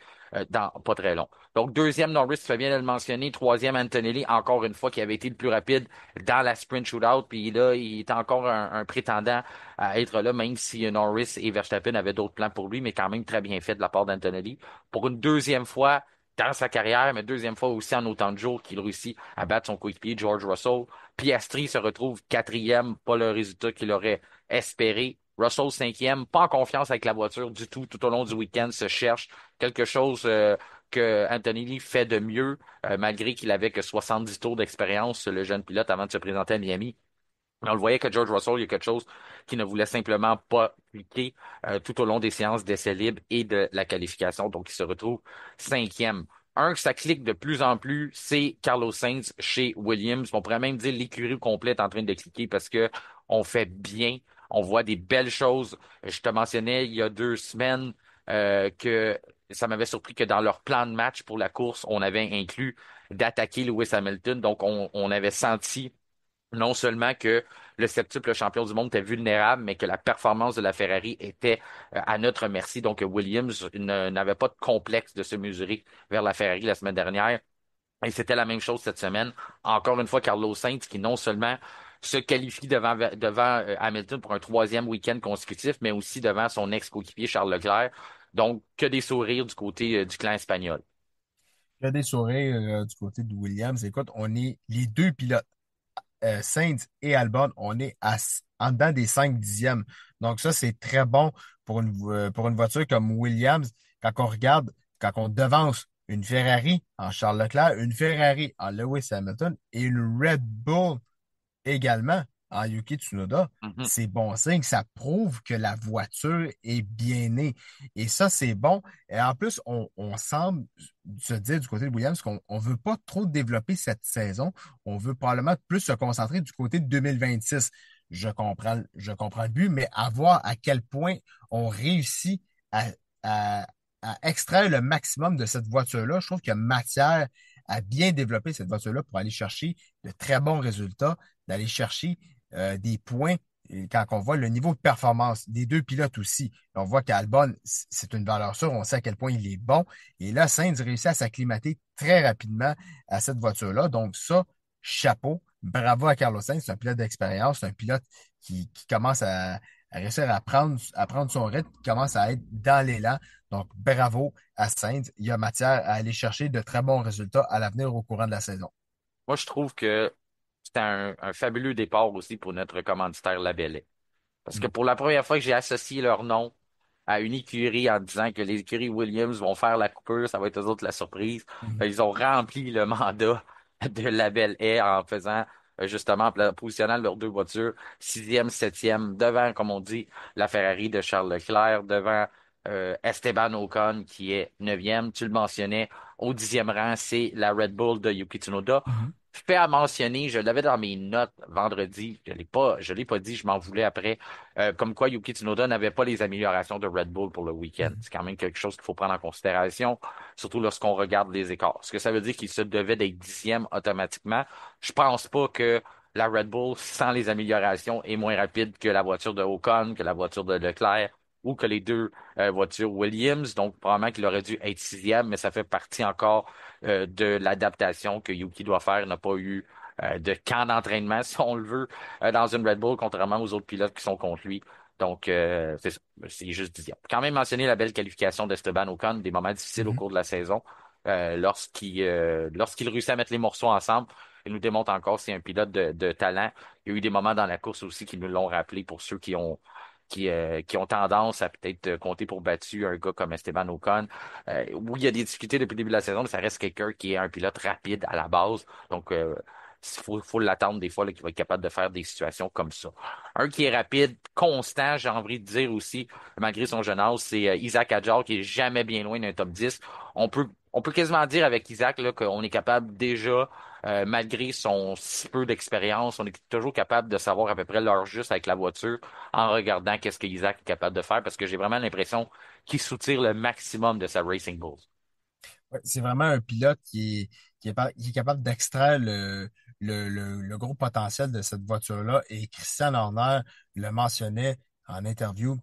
dans pas très long. Donc, deuxième, Norris, tu fais bien de le mentionner. Troisième, Antonelli, encore une fois, qui avait été le plus rapide dans la sprint shootout. Puis là, il est encore un prétendant à être là, même si Norris et Verstappen avaient d'autres plans pour lui, mais quand même très bien fait de la part d'Antonelli. Pour une deuxième fois dans sa carrière, mais deuxième fois aussi en autant de jours qu'il réussit à battre son coéquipier George Russell. Piastri se retrouve quatrième, pas le résultat qu'il aurait espéré. Russell cinquième, pas en confiance avec la voiture du tout au long du week-end, se cherche quelque chose que Antonelli fait de mieux, malgré qu'il avait que 70 tours d'expérience, le jeune pilote, avant de se présenter à Miami. On le voyait que George Russell, il y a quelque chose qui ne voulait simplement pas appliquer tout au long des séances d'essais libres et de la qualification. Donc, il se retrouve cinquième. Un que ça clique de plus en plus, c'est Carlos Sainz chez Williams. On pourrait même dire l'écurie complète en train de cliquer parce que on fait bien, on voit des belles choses. Je te mentionnais il y a 2 semaines que ça m'avait surpris que dans leur plan de match pour la course, on avait inclus d'attaquer Lewis Hamilton. Donc, on avait senti non seulement que le septuple champion du monde était vulnérable, mais que la performance de la Ferrari était à notre merci. Donc, Williams n'avait pas de complexe de se mesurer vers la Ferrari la semaine dernière. Et c'était la même chose cette semaine. Encore une fois, Carlos Sainz, qui non seulement se qualifie devant Hamilton pour un troisième week-end consécutif, mais aussi devant son ex-coéquipier Charles Leclerc. Donc, que des sourires du côté du clan espagnol. Il y a des sourires du côté de Williams. Écoute, on est les deux pilotes, Sainz et Albon, on est en dedans des 5 dixièmes. Donc ça, c'est très bon pour une voiture comme Williams. Quand on regarde, quand on devance une Ferrari en Charles Leclerc, une Ferrari en Lewis Hamilton et une Red Bull également en Yuki Tsunoda, Mhm. c'est bon signe. Ça prouve que la voiture est bien née. Et ça, c'est bon. Et en plus, on semble se dire du côté de Williams qu'on ne veut pas trop développer cette saison. On veut probablement plus se concentrer du côté de 2026. Je comprends le but, mais à voir à quel point on réussit à, à, à extraire le maximum de cette voiture-là. Je trouve qu'il y a matière à bien développer cette voiture-là pour aller chercher de très bons résultats, d'aller chercher des points quand on voit le niveau de performance des deux pilotes aussi. On voit qu'Albon, c'est une valeur sûre, on sait à quel point il est bon. Et là, Sainz réussit à s'acclimater très rapidement à cette voiture-là. Donc ça, chapeau, bravo à Carlos Sainz, c'est un pilote d'expérience, c'est un pilote qui commence à réussir à prendre son rythme, qui commence à être dans l'élan. Donc bravo à Sainz. Il y a matière à aller chercher de très bons résultats à l'avenir au courant de la saison. Moi, je trouve que c'était un fabuleux départ aussi pour notre commanditaire Labellet. Parce que Mm. pour la première fois que j'ai associé leur nom à une écurie en disant que les écuries Williams vont faire la coupure, ça va être eux autres la surprise. Mhm. Ils ont rempli le mandat de Label A en faisant justement, en positionnant leurs deux voitures, sixième, septième, devant, comme on dit, la Ferrari de Charles Leclerc, devant Esteban Ocon qui est neuvième. Tu le mentionnais, au 10e rang, c'est la Red Bull de Yuki Tsunoda. Mhm. Fait à mentionner, je l'avais dans mes notes vendredi, je l'ai pas dit, je m'en voulais après, comme quoi Yuki Tsunoda n'avait pas les améliorations de Red Bull pour le week-end. Mhm. C'est quand même quelque chose qu'il faut prendre en considération, surtout lorsqu'on regarde les écarts. Est-ce que ça veut dire qu'il se devait d'être 10e automatiquement? Je pense pas que la Red Bull, sans les améliorations, est moins rapide que la voiture de Ocon, que la voiture de Leclerc ou que les deux voitures Williams. Donc, probablement qu'il aurait dû être 6e, mais ça fait partie encore de l'adaptation que Yuki doit faire. Il n'a pas eu de camp d'entraînement, si on le veut, dans une Red Bull, contrairement aux autres pilotes qui sont contre lui. Donc, c'est ça. C'est juste dixième. Quand même mentionner la belle qualification d'Esteban Ocon, des moments difficiles au Mhm. cours de la saison. Lorsqu'il réussit à mettre les morceaux ensemble, il nous démontre encore c'est un pilote de talent. Il y a eu des moments dans la course aussi qui nous l'ont rappelé pour ceux qui ont tendance à peut-être compter pour battu un gars comme Esteban Ocon. Oui, il y a des difficultés depuis le début de la saison, mais ça reste quelqu'un qui est un pilote rapide à la base. Donc, faut l'attendre des fois là, qu'il va être capable de faire des situations comme ça. Un qui est rapide, constant, j'ai envie de dire aussi, malgré son jeune âge, c'est Isaac Hadjar qui est jamais bien loin d'un top 10. On peut quasiment dire avec Isaac là, qu'on est capable déjà, malgré son si peu d'expérience, on est toujours capable de savoir à peu près l'heure juste avec la voiture en regardant qu'est-ce que Isaac est capable de faire parce que j'ai vraiment l'impression qu'il soutire le maximum de sa Racing Bulls. Ouais, c'est vraiment un pilote qui est capable d'extraire le gros potentiel de cette voiture-là. Et Christian Horner le mentionnait en interview,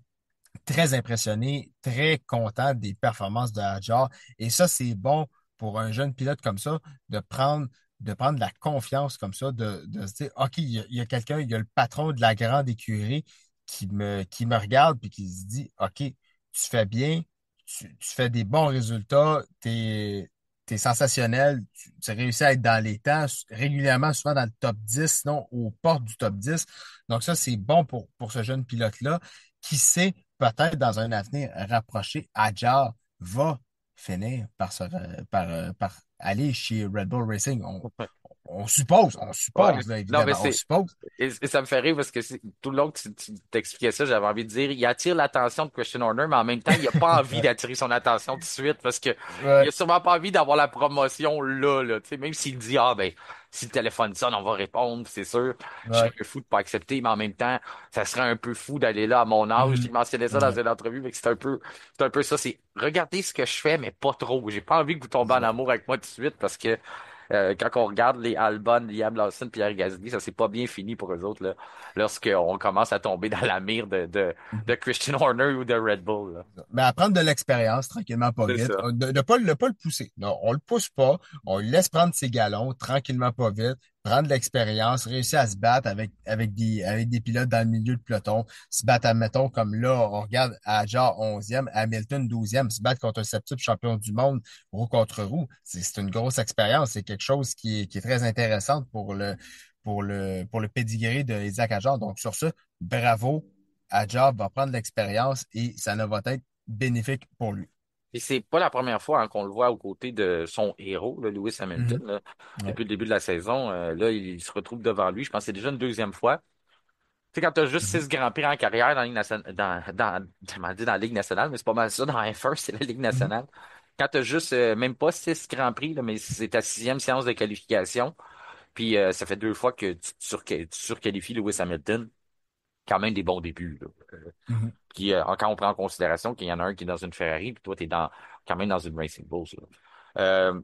très impressionné, très content des performances de Hadjar. Et ça, c'est bon pour un jeune pilote comme ça de prendre de la confiance comme ça, de se dire, OK, il y a quelqu'un, il y a le patron de la grande écurie qui me regarde puis qui se dit, OK, tu fais bien, tu fais des bons résultats, t'es sensationnel, tu réussis à être dans les temps, régulièrement, souvent dans le top 10, sinon aux portes du top 10. Donc ça, c'est bon pour ce jeune pilote-là qui sait peut-être dans un avenir rapproché, Hadjar va finir par aller chez Red Bull Racing. On Ouais. suppose, là, Non, mais évidemment, on suppose. et ça me fait rire parce que tout le long que tu t'expliquais ça, j'avais envie de dire, il attire l'attention de Christian Horner, mais en même temps, il a pas envie d'attirer son attention tout de suite parce que il Ouais, a sûrement pas envie d'avoir la promotion là, tu sais, même s'il dit, ah, ben, si le téléphone sonne, on va répondre, c'est sûr. Je serais ouais. un peu fou de pas accepter, mais en même temps, ça serait un peu fou d'aller là à mon âge. Il Mhm. mentionnait ça dans Ouais, une entrevue, mais que c'est un peu ça, c'est regardez ce que je fais, mais pas trop. J'ai pas envie que vous tombiez en ouais. amour avec moi tout de suite parce que quand on regarde les Albon, Liam Lawson, Pierre Gasly, ça s'est pas bien fini pour eux autres là, lorsqu'on commence à tomber dans la mire de Mhm. Christian Horner ou de Red Bull. Là. Mais à prendre de l'expérience, tranquillement, pas C'est vite. ça. De pas le pousser. Non, on le pousse pas. On le laisse prendre ses galons, tranquillement, pas vite. Prendre de l'expérience, réussir à se battre avec des pilotes dans le milieu de peloton. Se battre, admettons, comme là, on regarde Hadjar 11e, Hamilton 12e, se battre contre un septuple champion du monde, roue contre roue. C'est une grosse expérience. C'est quelque chose qui est très intéressant pour le pédigré de Isaac Hadjar. Donc, sur ce, bravo. Hadjar va prendre de l'expérience et ça ne va être bénéfique pour lui. Et c'est pas la première fois hein, qu'on le voit aux côtés de son héros, là, Lewis Hamilton. Mhm. Là. Ouais. Depuis le début de la saison, là, il se retrouve devant lui. Je pense que c'est déjà une deuxième fois. Tu sais, quand tu as juste Mhm. 6 Grands Prix en carrière dans la Ligue nationale, je m'en dis dans la Ligue nationale, mais c'est pas mal ça, dans F1, c'est la Ligue Mhm. nationale. Quand tu as juste, même pas 6 Grands Prix, là, mais c'est ta sixième séance de qualification, puis ça fait 2 fois que tu surqualifies Lewis Hamilton, quand même des bons débuts. Là. Mhm. Quand on prend en considération qu'il y en a un qui est dans une Ferrari, puis toi, tu es quand même dans une Racing Bulls. Là. Euh,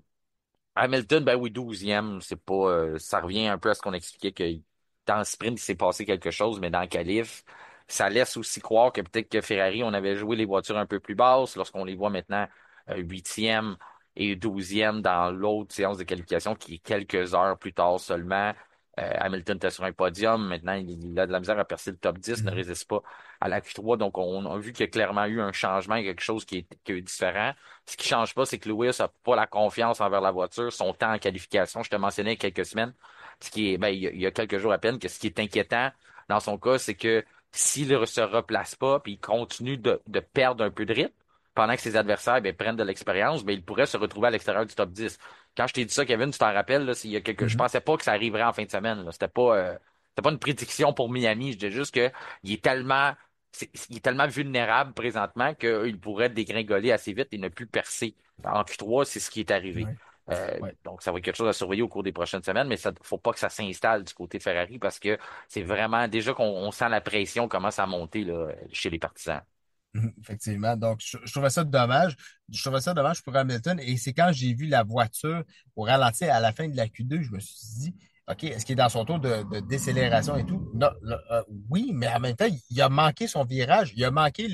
Hamilton, ben oui, 12e, c'est pas, ça revient un peu à ce qu'on expliquait que dans le sprint, il s'est passé quelque chose, mais dans le qualif, ça laisse aussi croire que peut-être que Ferrari, on avait joué les voitures un peu plus basses lorsqu'on les voit maintenant 8e et 12e dans l'autre séance de qualification qui est quelques heures plus tard seulement. Hamilton était sur un podium, maintenant il a de la misère à percer le top 10, ne Mhm. résiste pas à la Q3, donc on a vu qu'il y a clairement eu un changement, quelque chose qui est différent. Ce qui change pas, c'est que Lewis a pas la confiance envers la voiture, son temps en qualification. Je te mentionnais il y a quelques semaines, ce qui est, ben, il y a quelques jours à peine, que ce qui est inquiétant dans son cas, c'est que s'il ne se replace pas, puis il continue de perdre un peu de rythme, pendant que ses adversaires ben, prennent de l'expérience, ben, il pourrait se retrouver à l'extérieur du top 10. Quand je t'ai dit ça, Kevin, tu t'en rappelles, là, je Mhm. pensais pas que ça arriverait en fin de semaine. Là. C'était pas une prédiction pour Miami. Je disais juste que il est tellement il est tellement vulnérable présentement qu'il pourrait dégringoler assez vite et ne plus percer. En Q3, c'est ce qui est arrivé. Ouais. Ouais. Donc, ça va être quelque chose à surveiller au cours des prochaines semaines, mais ça faut pas que ça s'installe du côté de Ferrari parce que c'est vraiment déjà qu'on sent la pression commence à monter là, chez les partisans. Mhm. Effectivement. Donc, je trouvais ça dommage. Je trouvais ça dommage pour Hamilton. Et c'est quand j'ai vu la voiture au ralenti à la fin de la Q2, je me suis dit, OK, est-ce qu'il est dans son tour de décélération et tout? Non, oui, mais en même temps, il a manqué son virage. Il a manqué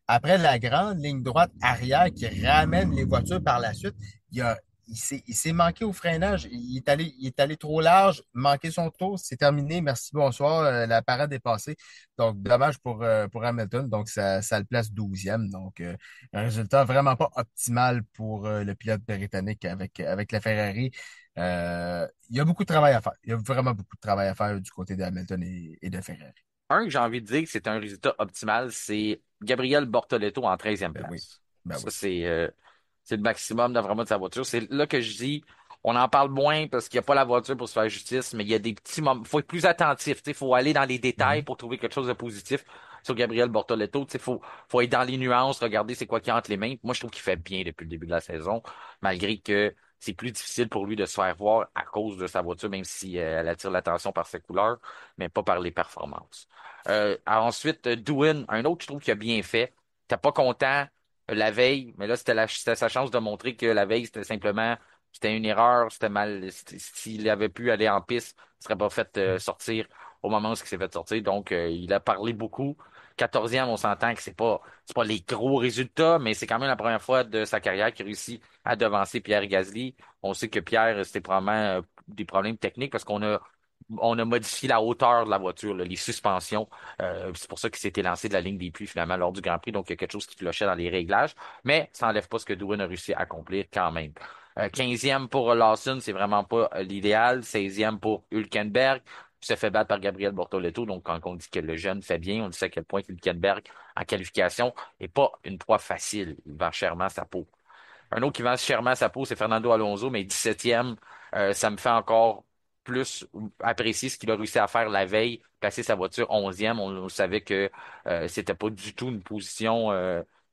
après la grande ligne droite arrière qui ramène les voitures par la suite. Il a, il s'est manqué au freinage. Il est allé trop large, manqué son tour, c'est terminé. Merci, bonsoir. La parade est passée. Donc, dommage pour Hamilton. Donc, ça le place 12e. Donc, un résultat vraiment pas optimal pour le pilote britannique avec la Ferrari. Il y a beaucoup de travail à faire. Il y a vraiment beaucoup de travail à faire du côté de Hamilton et de Ferrari. Un que j'ai envie de dire que c'est un résultat optimal, c'est Gabriel Bortoleto en 13e Ben oui. place. Ben Ça, oui. c'est le maximum de vraiment de sa voiture. C'est là que je dis, on en parle moins parce qu'il n'y a pas la voiture pour se faire justice, mais il y a des petits moments. Faut être plus attentif. Il faut aller dans les détails Mhm. pour trouver quelque chose de positif sur Gabriel Bortoleto. Faut être dans les nuances, regarder c'est quoi qui entre les mains. Moi, je trouve qu'il fait bien depuis le début de la saison, malgré que c'est plus difficile pour lui de se faire voir à cause de sa voiture, même si elle attire l'attention par ses couleurs, mais pas par les performances. Ensuite, Doohan, un autre, je trouve qu'il a bien fait. T'es pas content la veille, mais là, c'était sa chance de montrer que la veille, c'était une erreur, c'était mal. S'il avait pu aller en piste, il serait pas fait sortir au moment où il s'est fait sortir. Donc, il a parlé beaucoup. 14e, on s'entend que c'est pas les gros résultats, mais c'est quand même la première fois de sa carrière qu'il réussit à devancer Pierre Gasly. On sait que Pierre, c'était probablement des problèmes techniques parce qu'on a modifié la hauteur de la voiture, là, les suspensions. C'est pour ça qu'il s'était lancé de la ligne des puits finalement lors du Grand Prix. Donc, il y a quelque chose qui clochait dans les réglages. Mais ça n'enlève pas ce que Doohan a réussi à accomplir quand même. 15e pour Lawson, c'est vraiment pas l'idéal. 16e pour Hülkenberg, qui se fait battre par Gabriel Bortoleto. Donc, quand on dit que le jeune fait bien, on dit à quel point Hülkenberg, en qualification, est pas une proie facile. Il vend chèrement sa peau. Un autre qui vend chèrement sa peau, c'est Fernando Alonso, mais 17e, ça me fait encore plus apprécier ce qu'il a réussi à faire la veille, placer sa voiture 11e. On savait que c'était pas du tout une position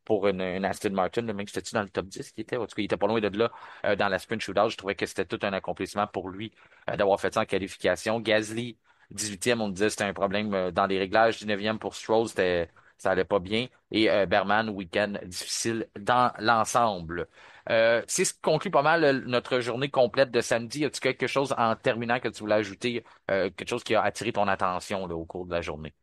pour une Aston Martin. Le mec, c'était-tu dans le top 10 qui était? En tout cas, il était pas loin de là dans la sprint shootout. Je trouvais que c'était tout un accomplissement pour lui d'avoir fait ça en qualification. Gasly, 18e, on me disait que c'était un problème dans les réglages. 19e pour Stroll, ça allait pas bien. Et Berman, week-end difficile dans l'ensemble. C'est ce qui conclut pas mal notre journée complète de samedi. As-tu quelque chose en terminant que tu voulais ajouter, quelque chose qui a attiré ton attention là, au cours de la journée?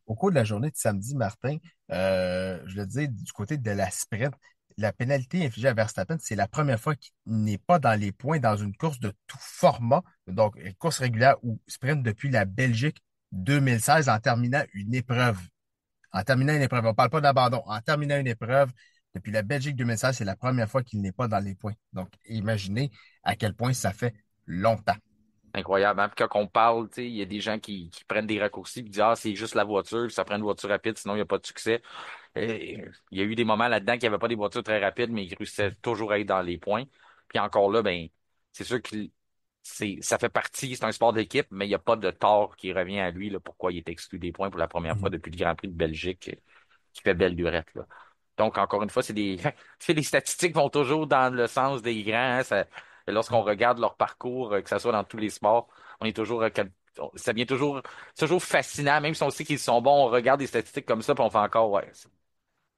Au cours de la journée de samedi, Martin, je le disais, du côté de la sprint, la pénalité infligée à Verstappen, c'est la première fois qu'il n'est pas dans les points dans une course de tout format, donc course régulière ou sprint depuis la Belgique 2016 en terminant une épreuve. En terminant une épreuve, on ne parle pas d'abandon. En terminant une épreuve, depuis la Belgique 2016, c'est la première fois qu'il n'est pas dans les points. Donc, imaginez à quel point ça fait longtemps. Incroyable, hein? Puis quand on parle, tu sais, il y a des gens qui prennent des raccourcis et disent ah, c'est juste la voiture, ça prend une voiture rapide, sinon il n'y a pas de succès. Il y a eu des moments là-dedans qu'il n'y avait pas des voitures très rapides, mais ils réussissaient toujours à être dans les points. Puis encore là, ben, c'est sûr que ça fait partie, c'est un sport d'équipe, mais il n'y a pas de tort qui revient à lui, là, pourquoi il est exclu des points pour la première fois Mhm. depuis le Grand Prix de Belgique, qui fait belle lurette, là. Donc, encore une fois, les statistiques vont toujours dans le sens des grands, hein. Lorsqu'on regarde leur parcours, que ce soit dans tous les sports, on est toujours, ça devient toujours, c'est toujours fascinant, même si on sait qu'ils sont bons, on regarde des statistiques comme ça, puis on fait encore, ouais,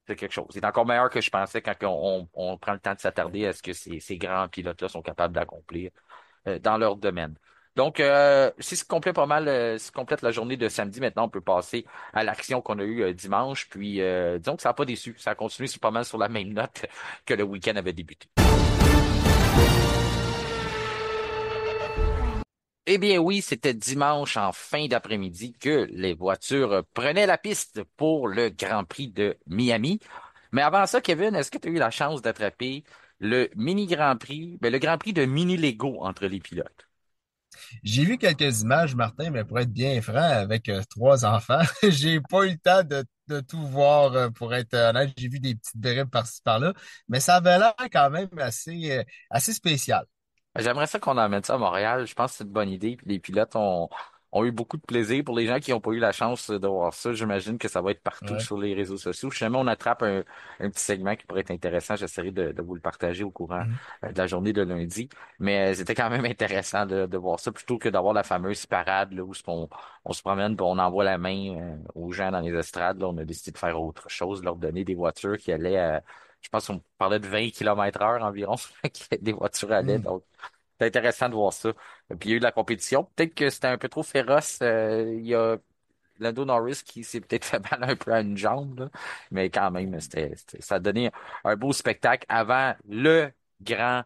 c'est quelque chose. C'est encore meilleur que je pensais quand on prend le temps de s'attarder à ce que ces grands pilotes-là sont capables d'accomplir dans leur domaine. Donc, c'est ce qui complète pas mal, ce qui complète la journée de samedi. Maintenant, on peut passer à l'action qu'on a eue dimanche. Puis, disons que ça n'a pas déçu. Ça a continué pas mal sur la même note que le week-end avait débuté. Eh bien oui, c'était dimanche en fin d'après-midi que les voitures prenaient la piste pour le Grand Prix de Miami. Mais avant ça, Kevin, est-ce que tu as eu la chance d'attraper le mini Grand Prix, le Grand Prix de mini Lego entre les pilotes? J'ai vu quelques images, Martin, mais pour être bien franc, avec trois enfants, j'ai pas eu le temps de tout voir, pour être honnête. J'ai vu des petites bribes par-ci par-là, mais ça avait l'air quand même assez spécial. J'aimerais ça qu'on emmène ça à Montréal. Je pense que c'est une bonne idée. Puis les pilotes ont eu beaucoup de plaisir. Pour les gens qui n'ont pas eu la chance de voir ça, j'imagine que ça va être partout Ouais. sur les réseaux sociaux. Si jamais on attrape un petit segment qui pourrait être intéressant, j'essaierai de vous le partager au courant Mhm. de la journée de lundi. Mais c'était quand même intéressant de voir ça plutôt que d'avoir la fameuse parade là, où on se promène et on envoie la main aux gens dans les estrades. Là, on a décidé de faire autre chose, leur donner des voitures qui allaient je pense qu'on parlait de 20 km heure environ, que des voitures allaient. Mhm. Donc, c'est intéressant de voir ça. Puis il y a eu de la compétition. Peut-être que c'était un peu trop féroce. Il y a Lando Norris qui s'est peut-être fait mal un peu à une jambe, là. Mais quand même, ça a donné un beau spectacle avant le Grand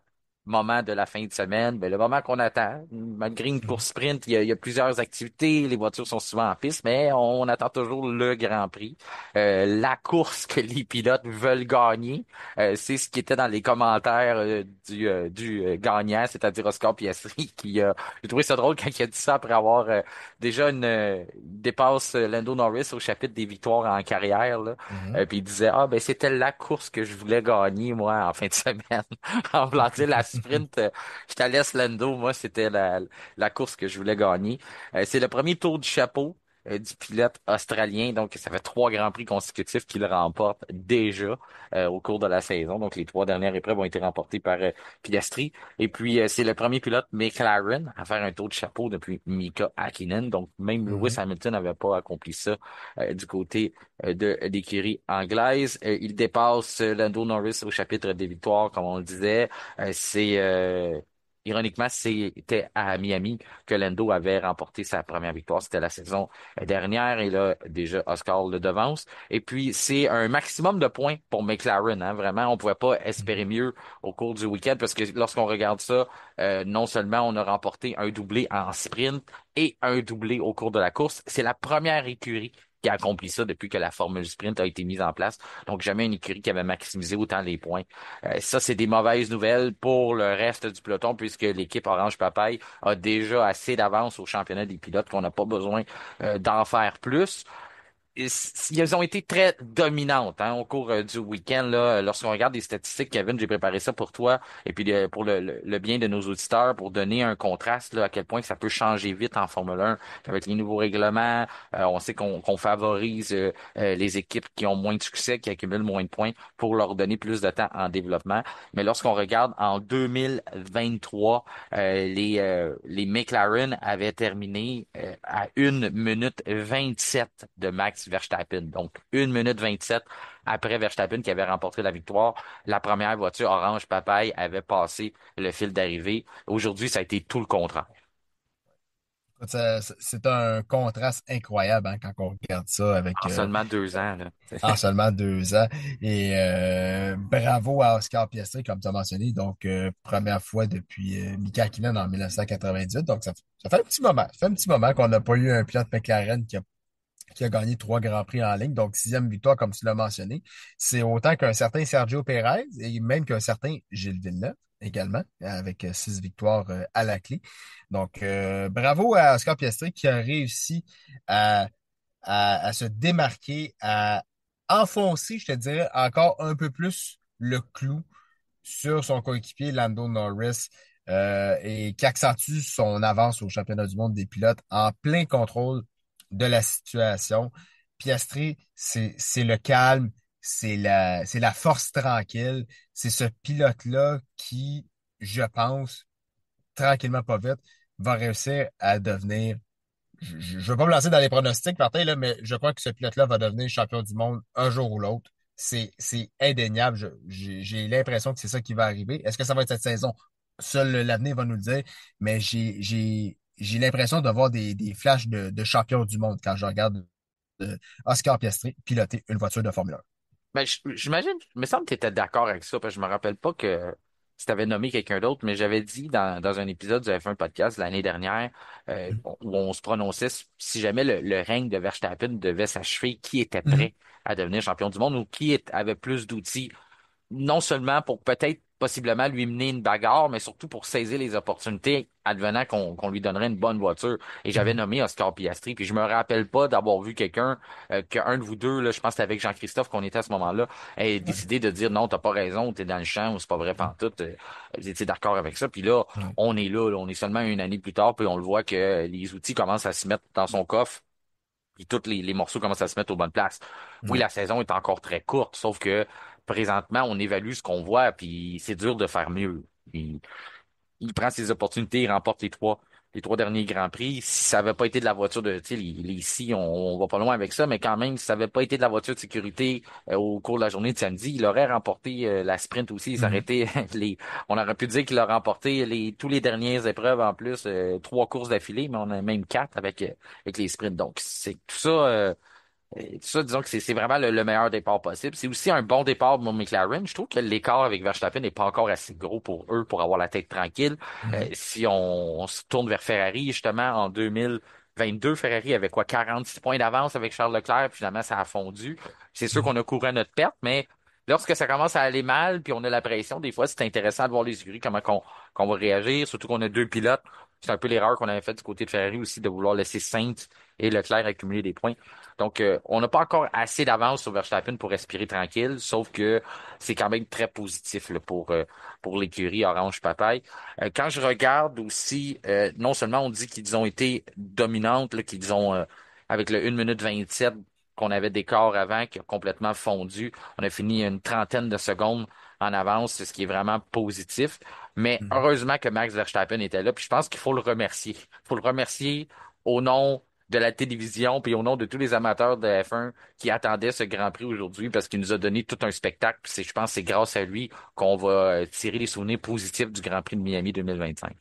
moment de la fin de semaine, ben, le moment qu'on attend. Malgré une course sprint, il y a plusieurs activités, les voitures sont souvent en piste, mais on attend toujours le Grand Prix. La course que les pilotes veulent gagner, c'est ce qui était dans les commentaires du gagnant, c'est-à-dire Oscar Piastri, j'ai trouvé ça drôle quand il a dit ça après avoir déjà il dépasse Lando Norris au chapitre des victoires en carrière, là. Mhm. Puis il disait, ah, ben, c'était la course que je voulais gagner, moi, en fin de semaine. En voulant dire la sprint, je te laisse Lando, moi, c'était la course que je voulais gagner. C'est le premier tour du chapeau du pilote australien. Donc, ça fait 3 grands prix consécutifs qu'il remporte déjà au cours de la saison. Donc, les 3 dernières épreuves ont été remportées par Piastri. Et puis, c'est le premier pilote McLaren à faire un tour de chapeau depuis Mika Hakkinen. Donc, même Lewis Mhm. Hamilton n'avait pas accompli ça du côté de l'écurie anglaise. Il dépasse Lando Norris au chapitre des victoires, comme on le disait. Ironiquement, c'était à Miami que Lando avait remporté sa première victoire. C'était la saison dernière et là, déjà, Oscar le devance. Et puis, c'est un maximum de points pour McLaren, hein, vraiment. On pouvait pas espérer Mhm. mieux au cours du week-end parce que lorsqu'on regarde ça, non seulement on a remporté un doublé en sprint et un doublé au cours de la course, c'est la première écurie qui a accompli ça depuis que la formule sprint a été mise en place. Donc, jamais une écurie qui avait maximisé autant les points. Ça, c'est des mauvaises nouvelles pour le reste du peloton puisque l'équipe Orange Papaye a déjà assez d'avance au championnat des pilotes qu'on n'a pas besoin d'en faire plus. Elles ont été très dominantes hein, au cours du week-end. Là, lorsqu'on regarde les statistiques, Kevin, j'ai préparé ça pour toi et puis pour le bien de nos auditeurs, pour donner un contraste là, à quel point que ça peut changer vite en Formule 1 avec les nouveaux règlements. On sait qu'on favorise les équipes qui ont moins de succès, qui accumulent moins de points pour leur donner plus de temps en développement. Mais lorsqu'on regarde en 2023, les McLaren avaient terminé à 1 minute 27 de Max Verstappen. Donc, 1 minute 27 après Verstappen qui avait remporté la victoire. La première voiture orange papaye avait passé le fil d'arrivée. Aujourd'hui, ça a été tout le contraire. C'est un contraste incroyable hein, quand on regarde ça avec En seulement 2 ans, là. en seulement 2 ans. Et bravo à Oscar Piastri, comme tu as mentionné. Donc, première fois depuis Mika Hakkinen en 1998. Donc, ça fait un petit moment. Ça fait un petit moment qu'on n'a pas eu un pilote McLaren qui a gagné 3 grands prix en ligne. Donc, sixième victoire, comme tu l'as mentionné. C'est autant qu'un certain Sergio Perez et même qu'un certain Gilles Villeneuve également, avec 6 victoires à la clé. Donc, bravo à Oscar Piastri qui a réussi à à se démarquer, à enfoncer, je te dirais, encore un peu plus le clou sur son coéquipier Lando Norris et qui accentue son avance au championnat du monde des pilotes en plein contrôle de la situation. Piastri, c'est le calme, c'est la force tranquille, c'est ce pilote-là qui, je pense, tranquillement pas vite, va réussir à devenir je ne veux pas me lancer dans les pronostics, Martin, là, mais je crois que ce pilote-là va devenir champion du monde un jour ou l'autre. C'est indéniable. J'ai l'impression que c'est ça qui va arriver. Est-ce que ça va être cette saison? Seul l'avenir va nous le dire, mais j'ai l'impression de voir des flashs de champion du monde quand je regarde Oscar Piastri piloter une voiture de Formule 1. Ben, j'imagine, il me semble que tu étais d'accord avec ça, parce que je me rappelle pas que si tu avais nommé quelqu'un d'autre, mais j'avais dit dans un épisode du F1 Podcast l'année dernière, où on se prononçait si jamais le règne de Verstappen devait s'achever, qui était Mhm. prêt à devenir champion du monde ou avait plus d'outils non seulement pour peut-être possiblement lui mener une bagarre, mais surtout pour saisir les opportunités advenant qu'on lui donnerait une bonne voiture. Et j'avais Mhm. nommé Oscar Piastri, puis je me rappelle pas d'avoir vu quelqu'un, qu'un de vous deux, là, je pense que c'était avec Jean-Christophe qu'on était à ce moment-là, ait Ouais. décidé de dire non, t'as pas raison, t'es dans le champ, ou c'est pas vrai pantoute. Vous étiez d'accord avec ça. Puis là, Ouais. on est là, on est seulement une année plus tard, puis on le voit que les outils commencent à se mettre dans son coffre puis tous les morceaux commencent à se mettre aux bonnes places. Oui, Ouais. la saison est encore très courte, sauf que présentement, on évalue ce qu'on voit, puis c'est dur de faire mieux. Il prend ses opportunités, il remporte les trois derniers Grands Prix. Si ça avait pas été de la voiture de, tu sais, les scies, on va pas loin avec ça, mais quand même, si ça avait pas été de la voiture de sécurité au cours de la journée de samedi, il aurait remporté la sprint aussi. Ça aurait Mhm. été on aurait pu dire qu'il a remporté tous les dernières épreuves en plus, 3 courses d'affilée, mais on a même 4 avec les sprints. Donc c'est tout ça. Et tout ça, disons que c'est vraiment le meilleur départ possible. C'est aussi un bon départ pour McLaren. Je trouve que l'écart avec Verstappen n'est pas encore assez gros pour eux pour avoir la tête tranquille. Mhm. Si on se tourne vers Ferrari, justement, en 2022, Ferrari avait quoi, 46 points d'avance avec Charles Leclerc, puis finalement, ça a fondu. C'est sûr Mhm. qu'on a couru à notre perte, mais lorsque ça commence à aller mal, puis on a la pression, des fois, c'est intéressant de voir les écuries, comment qu'on va réagir, surtout qu'on a deux pilotes. C'est un peu l'erreur qu'on avait faite du côté de Ferrari aussi, de vouloir laisser Sainz et Leclerc accumuler des points. Donc, on n'a pas encore assez d'avance sur Verstappen pour respirer tranquille, sauf que c'est quand même très positif là, pour l'écurie Orange Papaye. Quand je regarde aussi, non seulement on dit qu'ils ont été dominantes, là, qu'ils ont, avec le 1 minute 27 qu'on avait d'écart avant, qui a complètement fondu, on a fini une trentaine de secondes en avance, ce qui est vraiment positif. Mais Mhm. heureusement que Max Verstappen était là, puis je pense qu'il faut le remercier. Il faut le remercier au nom de la télévision, puis au nom de tous les amateurs de F1 qui attendaient ce Grand Prix aujourd'hui parce qu'il nous a donné tout un spectacle. Puis je pense que c'est grâce à lui qu'on va tirer les souvenirs positifs du Grand Prix de Miami 2025.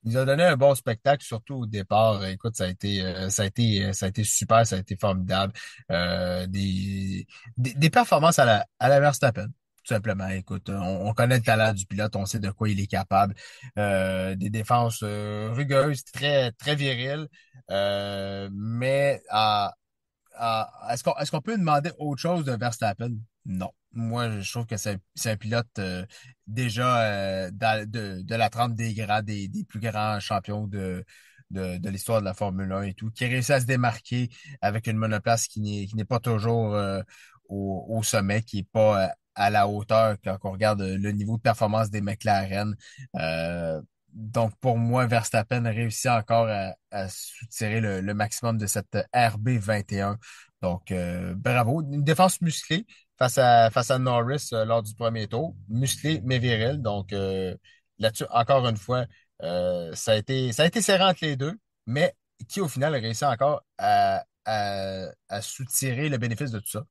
Il nous a donné un bon spectacle, surtout au départ. Écoute, ça a été super, ça a été formidable. Des performances à la Verstappen, tout simplement. Écoute, on connaît le talent du pilote, on sait de quoi il est capable. Des défenses rugueuses, très viriles, mais est-ce qu'on peut demander autre chose de Verstappen? Non. Moi, je trouve que c'est un pilote déjà de la trempe des plus grands champions de l'histoire de la Formule 1 et tout, qui réussit à se démarquer avec une monoplace qui n'est pas toujours au sommet, qui n'est pas à la hauteur quand on regarde le niveau de performance des McLaren. Donc, pour moi, Verstappen réussit encore à soutirer le maximum de cette RB21. Donc, bravo. Une défense musclée face à Norris lors du premier tour. Musclé, mais viril. Donc, là-dessus, encore une fois, ça a été serré entre les deux, mais qui, au final, a réussi encore à soutirer le bénéfice de tout ça.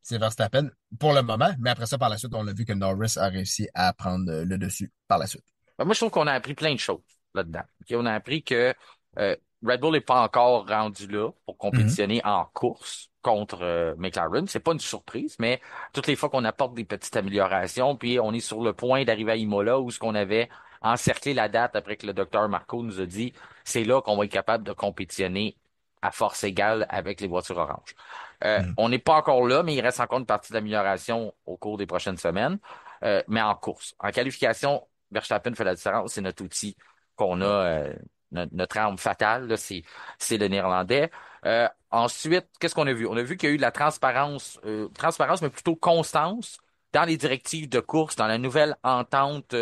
C'est Verstappen pour le moment, mais après ça, par la suite, on a vu que Norris a réussi à prendre le dessus par la suite. Ben, moi, je trouve qu'on a appris plein de choses là-dedans. Ok, on a appris que Red Bull n'est pas encore rendu là pour Mhm. compétitionner en course contre McLaren. C'est pas une surprise, mais toutes les fois qu'on apporte des petites améliorations, puis on est sur le point d'arriver à Imola où ce qu'on avait encerclé la date après que le docteur Marco nous a dit, c'est là qu'on va être capable de compétitionner à force égale avec les voitures oranges. Mhm. On n'est pas encore là, mais il reste encore une partie d'amélioration au cours des prochaines semaines, mais en course. En qualification, Verstappen fait la différence, c'est notre outil qu'on a, notre arme fatale, là, c'est le néerlandais. Ensuite, qu'est-ce qu'on a vu? On a vu qu'il y a eu de la transparence, mais plutôt constance dans les directives de course, dans la nouvelle entente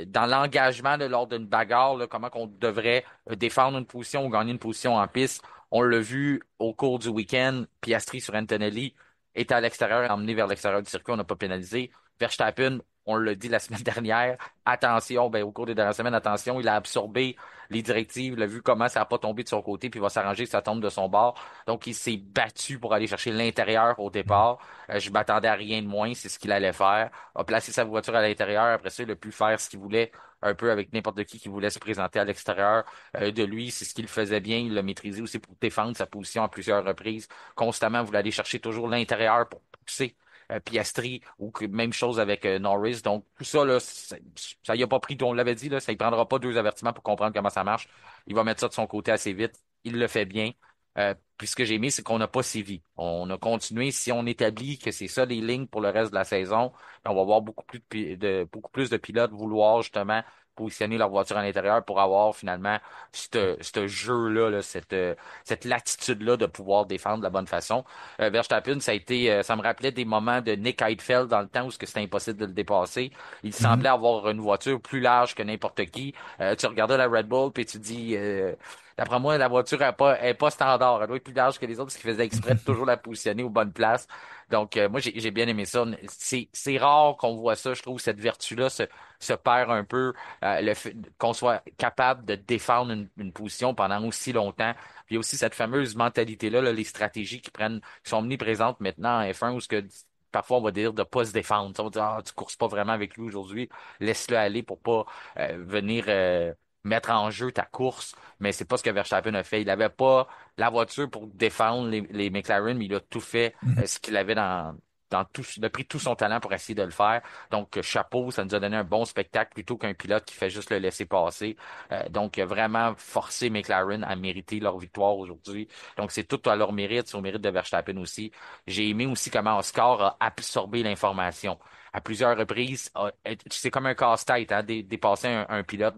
dans l'engagement là, lors d'une bagarre, là, comment qu'on devrait défendre une position ou gagner une position en piste. On l'a vu au cours du week-end, Piastri sur Antonelli était à l'extérieur, emmené vers l'extérieur du circuit, on n'a pas pénalisé. Verstappen, on l'a dit la semaine dernière, attention, ben, au cours des dernières semaines, attention, il a absorbé les directives, il a vu comment ça n'a pas tombé de son côté, puis il va s'arranger que ça tombe de son bord. Donc, il s'est battu pour aller chercher l'intérieur au départ. Je m'attendais à rien de moins, c'est ce qu'il allait faire. A placé sa voiture à l'intérieur, après ça, il a pu faire ce qu'il voulait, un peu avec n'importe qui voulait se présenter à l'extérieur de lui. C'est ce qu'il faisait bien, il l'a maîtrisé aussi pour défendre sa position à plusieurs reprises. Constamment, vous allez chercher toujours l'intérieur pour pousser Piastri ou même chose avec Norris. Donc, tout ça, là, ça y a pas pris, on l'avait dit, là, ça y prendra pas deux avertissements pour comprendre comment ça marche. Il va mettre ça de son côté assez vite. Il le fait bien. Puis ce que j'ai aimé, c'est qu'on n'a pas sévi. On a continué. Si on établit que c'est ça les lignes pour le reste de la saison, on va voir beaucoup plus de pilotes vouloir justement positionner leur voiture à l'intérieur pour avoir finalement ce jeu-là, là, cette latitude-là de pouvoir défendre de la bonne façon. Verstappen, ça me rappelait des moments de Nick Heidfeld dans le temps où c'était impossible de le dépasser. Il Mhm. semblait avoir une voiture plus large que n'importe qui. Tu regardais la Red Bull puis tu dis, d'après moi, la voiture est pas standard. Elle doit être plus large que les autres parce qu'il faisait exprès de toujours la positionner aux bonnes places. Donc, moi, j'ai bien aimé ça. C'est rare qu'on voit ça. Je trouve cette vertu-là se perd un peu. Qu'on soit capable de défendre une position pendant aussi longtemps. Puis il y a aussi cette fameuse mentalité-là, là, les stratégies qui sont omniprésentes maintenant en F1 où ce que parfois on va dire de pas se défendre. On va dire, ah, tu courses pas vraiment avec lui aujourd'hui, laisse-le aller pour pas venir mettre en jeu ta course, mais c'est pas ce que Verstappen a fait. Il avait pas la voiture pour défendre les McLaren, mais il a tout fait Mhm. ce qu'il avait dans tout, il a pris tout son talent pour essayer de le faire. Donc, chapeau, ça nous a donné un bon spectacle plutôt qu'un pilote qui fait juste le laisser passer. Donc, vraiment forcé McLaren à mériter leur victoire aujourd'hui. Donc, c'est tout à leur mérite, c'est au mérite de Verstappen aussi. J'ai aimé aussi comment Oscar a absorbé l'information. À plusieurs reprises, c'est comme un casse-tête, hein, dépasser un pilote,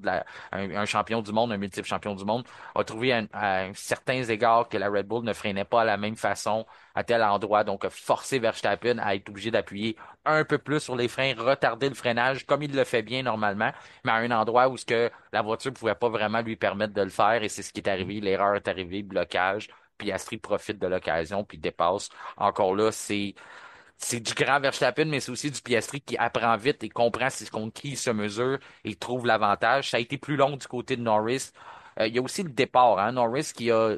un champion du monde, un multiple champion du monde, a trouvé à certains égards que la Red Bull ne freinait pas à la même façon à tel endroit. Donc, a forcé Verstappen à être obligé d'appuyer un peu plus sur les freins, retarder le freinage comme il le fait bien normalement, mais à un endroit où ce que la voiture pouvait pas vraiment lui permettre de le faire et c'est ce qui est arrivé. L'erreur est arrivée, blocage. Puis Astrid profite de l'occasion, puis dépasse. Encore là, c'est du grand Verstappen, mais c'est aussi du Piastri qui apprend vite et comprend contre qui il se mesure et trouve l'avantage. Ça a été plus long du côté de Norris. Il y a aussi le départ, hein. Norris qui a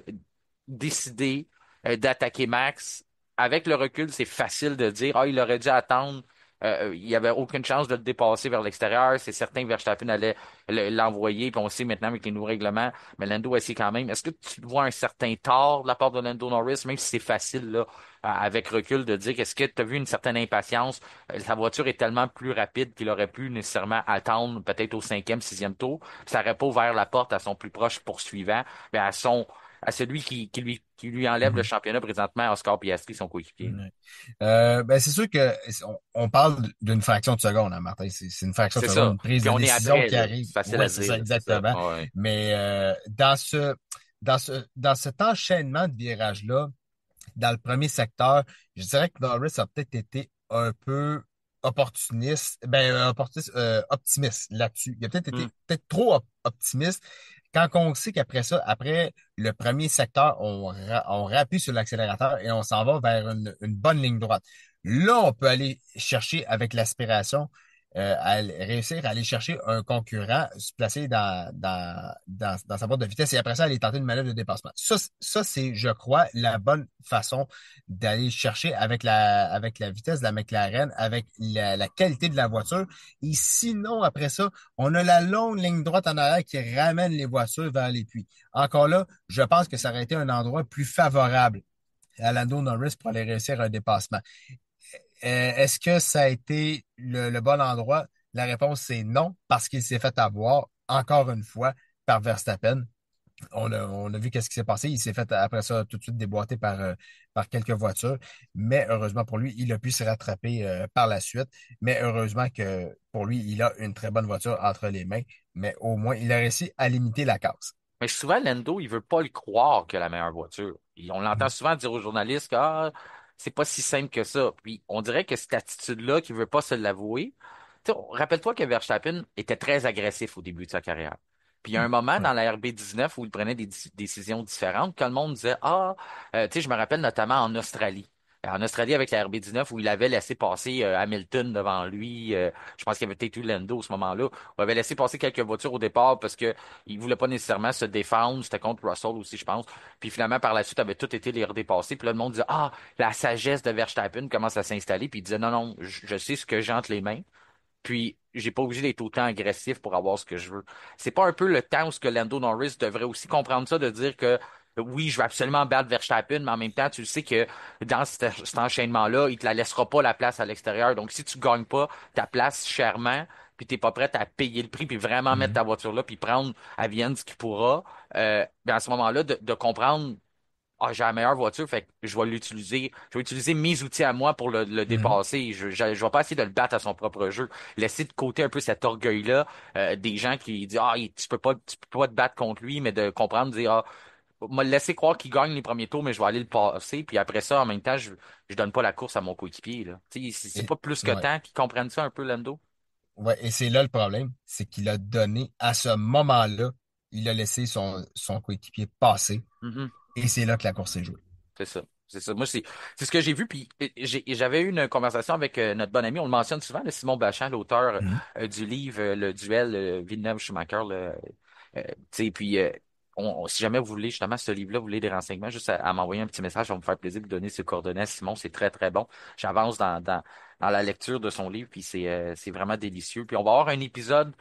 décidé d'attaquer Max. Avec le recul, c'est facile de dire, ah, il aurait dû attendre. Il n'y avait aucune chance de le dépasser vers l'extérieur. C'est certain que Verstappen allait l'envoyer. Puis on sait maintenant avec les nouveaux règlements, mais Lando a essayé quand même. Est-ce que tu vois un certain tort de la part de Lando Norris, même si c'est facile là, avec recul de dire qu'est-ce que tu as vu une certaine impatience? Sa voiture est tellement plus rapide qu'il aurait pu nécessairement attendre peut-être au cinquième, sixième tour. Ça n'aurait pas ouvert la porte à son plus proche poursuivant, mais à celui qui lui enlève le Mhm. championnat présentement, Oscar Piastri, son coéquipier. Ouais. Ben c'est sûr que on parle d'une fraction de seconde, hein, Martin. C'est une fraction de C'est seconde, ça. une prise Puis de on est décision après, qui là. arrive. C'est facile Oui, à c'est dire, ça là. C'est ça. exactement. Ouais. Mais dans cet enchaînement de virages-là, dans le premier secteur, je dirais que Norris a peut-être été un peu optimiste là-dessus. Il a peut-être Hmm. été peut-être trop optimiste quand on sait qu'après ça, après le premier secteur, on rappuie sur l'accélérateur et on s'en va vers une bonne ligne droite. Là, on peut aller chercher avec l'aspiration, réussir à aller chercher un concurrent, se placer dans sa boîte de vitesse et après ça, aller tenter une manœuvre de dépassement. Ça c'est, je crois, la bonne façon d'aller chercher avec la vitesse de la McLaren, avec la qualité de la voiture. Et sinon, après ça, on a la longue ligne droite en arrière qui ramène les voitures vers les puits. Encore là, je pense que ça aurait été un endroit plus favorable à Lando Norris pour aller réussir un dépassement. Est-ce que ça a été le bon endroit? La réponse, c'est non, parce qu'il s'est fait avoir, encore une fois, par Verstappen. On a vu qu'est-ce qui s'est passé. Il s'est fait, après ça, tout de suite déboîter par quelques voitures. Mais heureusement pour lui, il a pu se rattraper par la suite. Mais heureusement que pour lui, il a une très bonne voiture entre les mains. Mais au moins, il a réussi à limiter la casse. Mais souvent, Lando, il veut pas le croire que la meilleure voiture. Et on l'entend Mhm. souvent dire aux journalistes que c'est pas si simple que ça. Puis on dirait que cette attitude-là, qu'il veut pas se l'avouer. Tu sais, rappelle-toi que Verstappen était très agressif au début de sa carrière. Puis il y a un moment Ouais. dans la RB19 où il prenait des décisions différentes, quand le monde disait tu sais, je me rappelle notamment en Australie. En Australie avec la RB19 où il avait laissé passer Hamilton devant lui. Je pense qu'il y avait peut-être eu Lando à ce moment-là. On avait laissé passer quelques voitures au départ parce que il voulait pas nécessairement se défendre. C'était contre Russell aussi, je pense. Puis finalement, par la suite, avait tout été les redépasser. Puis là, le monde disait, la sagesse de Verstappen commence à s'installer. Puis il disait, non, non, je sais ce que j'ai entre les mains. Puis j'ai pas obligé d'être autant agressif pour avoir ce que je veux. C'est pas un peu le temps où ce que Lando Norris devrait aussi comprendre ça, de dire que oui, je veux absolument battre Verstappen, mais en même temps, tu le sais que dans cet enchaînement-là, il te la laissera pas la place à l'extérieur. Donc si tu gagnes pas ta place chèrement, puis t'es pas prêt à payer le prix, puis vraiment mettre Mhm. ta voiture là, puis prendre à Vienne ce qu'il pourra, ben à ce moment-là, de comprendre j'ai la meilleure voiture, fait que je vais l'utiliser. Je vais utiliser mes outils à moi pour le Mhm. dépasser. Je vais pas essayer de le battre à son propre jeu. Laisser de côté un peu cet orgueil-là, des gens qui disent, tu peux pas te battre contre lui, mais de comprendre, de dire, me laisser croire qu'il gagne les premiers tours, mais je vais aller le passer. Puis après ça, en même temps, je donne pas la course à mon coéquipier, là. Tu sais, c'est Et, pas plus que ouais. temps qu'ils comprennent ça un peu, Lando. Ouais, et c'est là le problème, c'est qu'il a donné à ce moment-là, il a laissé son coéquipier passer, Mhm. et c'est là que la course s'est jouée. C'est ça. C'est ça. Moi, c'est ce que j'ai vu. Puis j'avais eu une conversation avec notre bon ami, on le mentionne souvent, le Simon Bachand, l'auteur Mhm. du livre Le Duel Villeneuve-Schumacher. Tu sais, puis si jamais vous voulez justement ce livre-là, vous voulez des renseignements, juste à m'envoyer un petit message, ça va me faire plaisir de vous donner ses coordonnées à Simon. C'est très, très bon. J'avance dans la lecture de son livre, puis c'est vraiment délicieux. Puis on va avoir un épisode.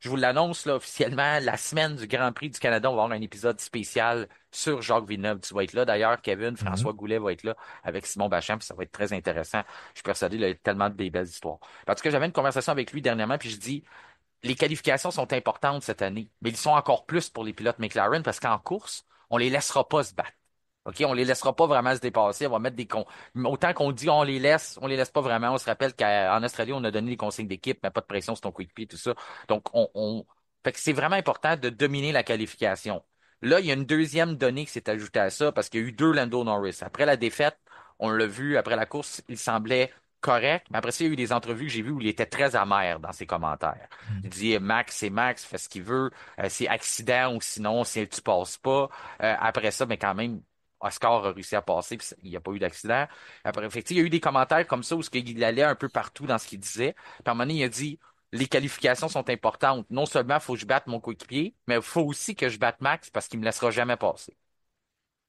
je vous l'annonce là officiellement, la semaine du Grand Prix du Canada, on va avoir un épisode spécial sur Jacques Villeneuve. Tu vas être là d'ailleurs, Kevin, Mhm. François Goulet va être là avec Simon Bachand, puis ça va être très intéressant. Je suis persuadé, il a tellement des belles histoires. En tout cas, j'avais une conversation avec lui dernièrement, puis je dis, les qualifications sont importantes cette année, mais ils sont encore plus pour les pilotes McLaren parce qu'en course, on les laissera pas se battre. OK, on les laissera pas vraiment se dépasser. On va mettre autant qu'on dit on les laisse pas vraiment. On se rappelle qu'en Australie, on a donné des consignes d'équipe, mais pas de pression sur ton coéquipier, tout ça. Donc, fait que c'est vraiment important de dominer la qualification. Là, il y a une deuxième donnée qui s'est ajoutée à ça parce qu'il y a eu deux Lando Norris. Après la défaite, on l'a vu, après la course, il semblait correct, mais après ça, il y a eu des entrevues que j'ai vues où il était très amer dans ses commentaires. Il Mhm. dit Max, c'est Max, fait ce qu'il veut, c'est accident ou sinon, si tu passes pas. Après ça, mais quand même, Oscar a réussi à passer, puis il n'y a pas eu d'accident. Après, fait, il y a eu des commentaires comme ça où il allait un peu partout dans ce qu'il disait. Puis à un moment donné, il a dit les qualifications sont importantes. Non seulement il faut que je batte mon coéquipier, mais il faut aussi que je batte Max parce qu'il me laissera jamais passer.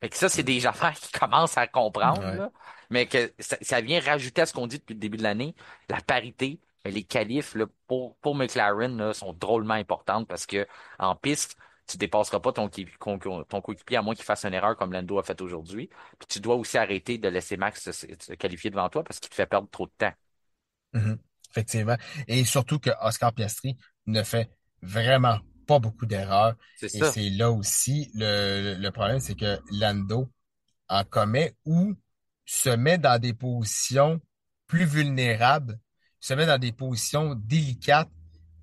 Fait que ça, c'est des affaires qui commencent à comprendre, Ouais. là, mais que ça vient rajouter à ce qu'on dit depuis le début de l'année, la parité. Les qualifs là, pour McLaren là, sont drôlement importantes parce que en piste, tu dépasseras pas ton coéquipier à moins qu'il fasse une erreur comme Lando a fait aujourd'hui. Puis tu dois aussi arrêter de laisser Max se qualifier devant toi parce qu'il te fait perdre trop de temps. Mhm. Effectivement. Et surtout que Oscar Piastri ne fait vraiment pas beaucoup d'erreurs. C'est Et ça. c'est là aussi le problème, c'est que Lando en commet ou se met dans des positions plus vulnérables, se met dans des positions délicates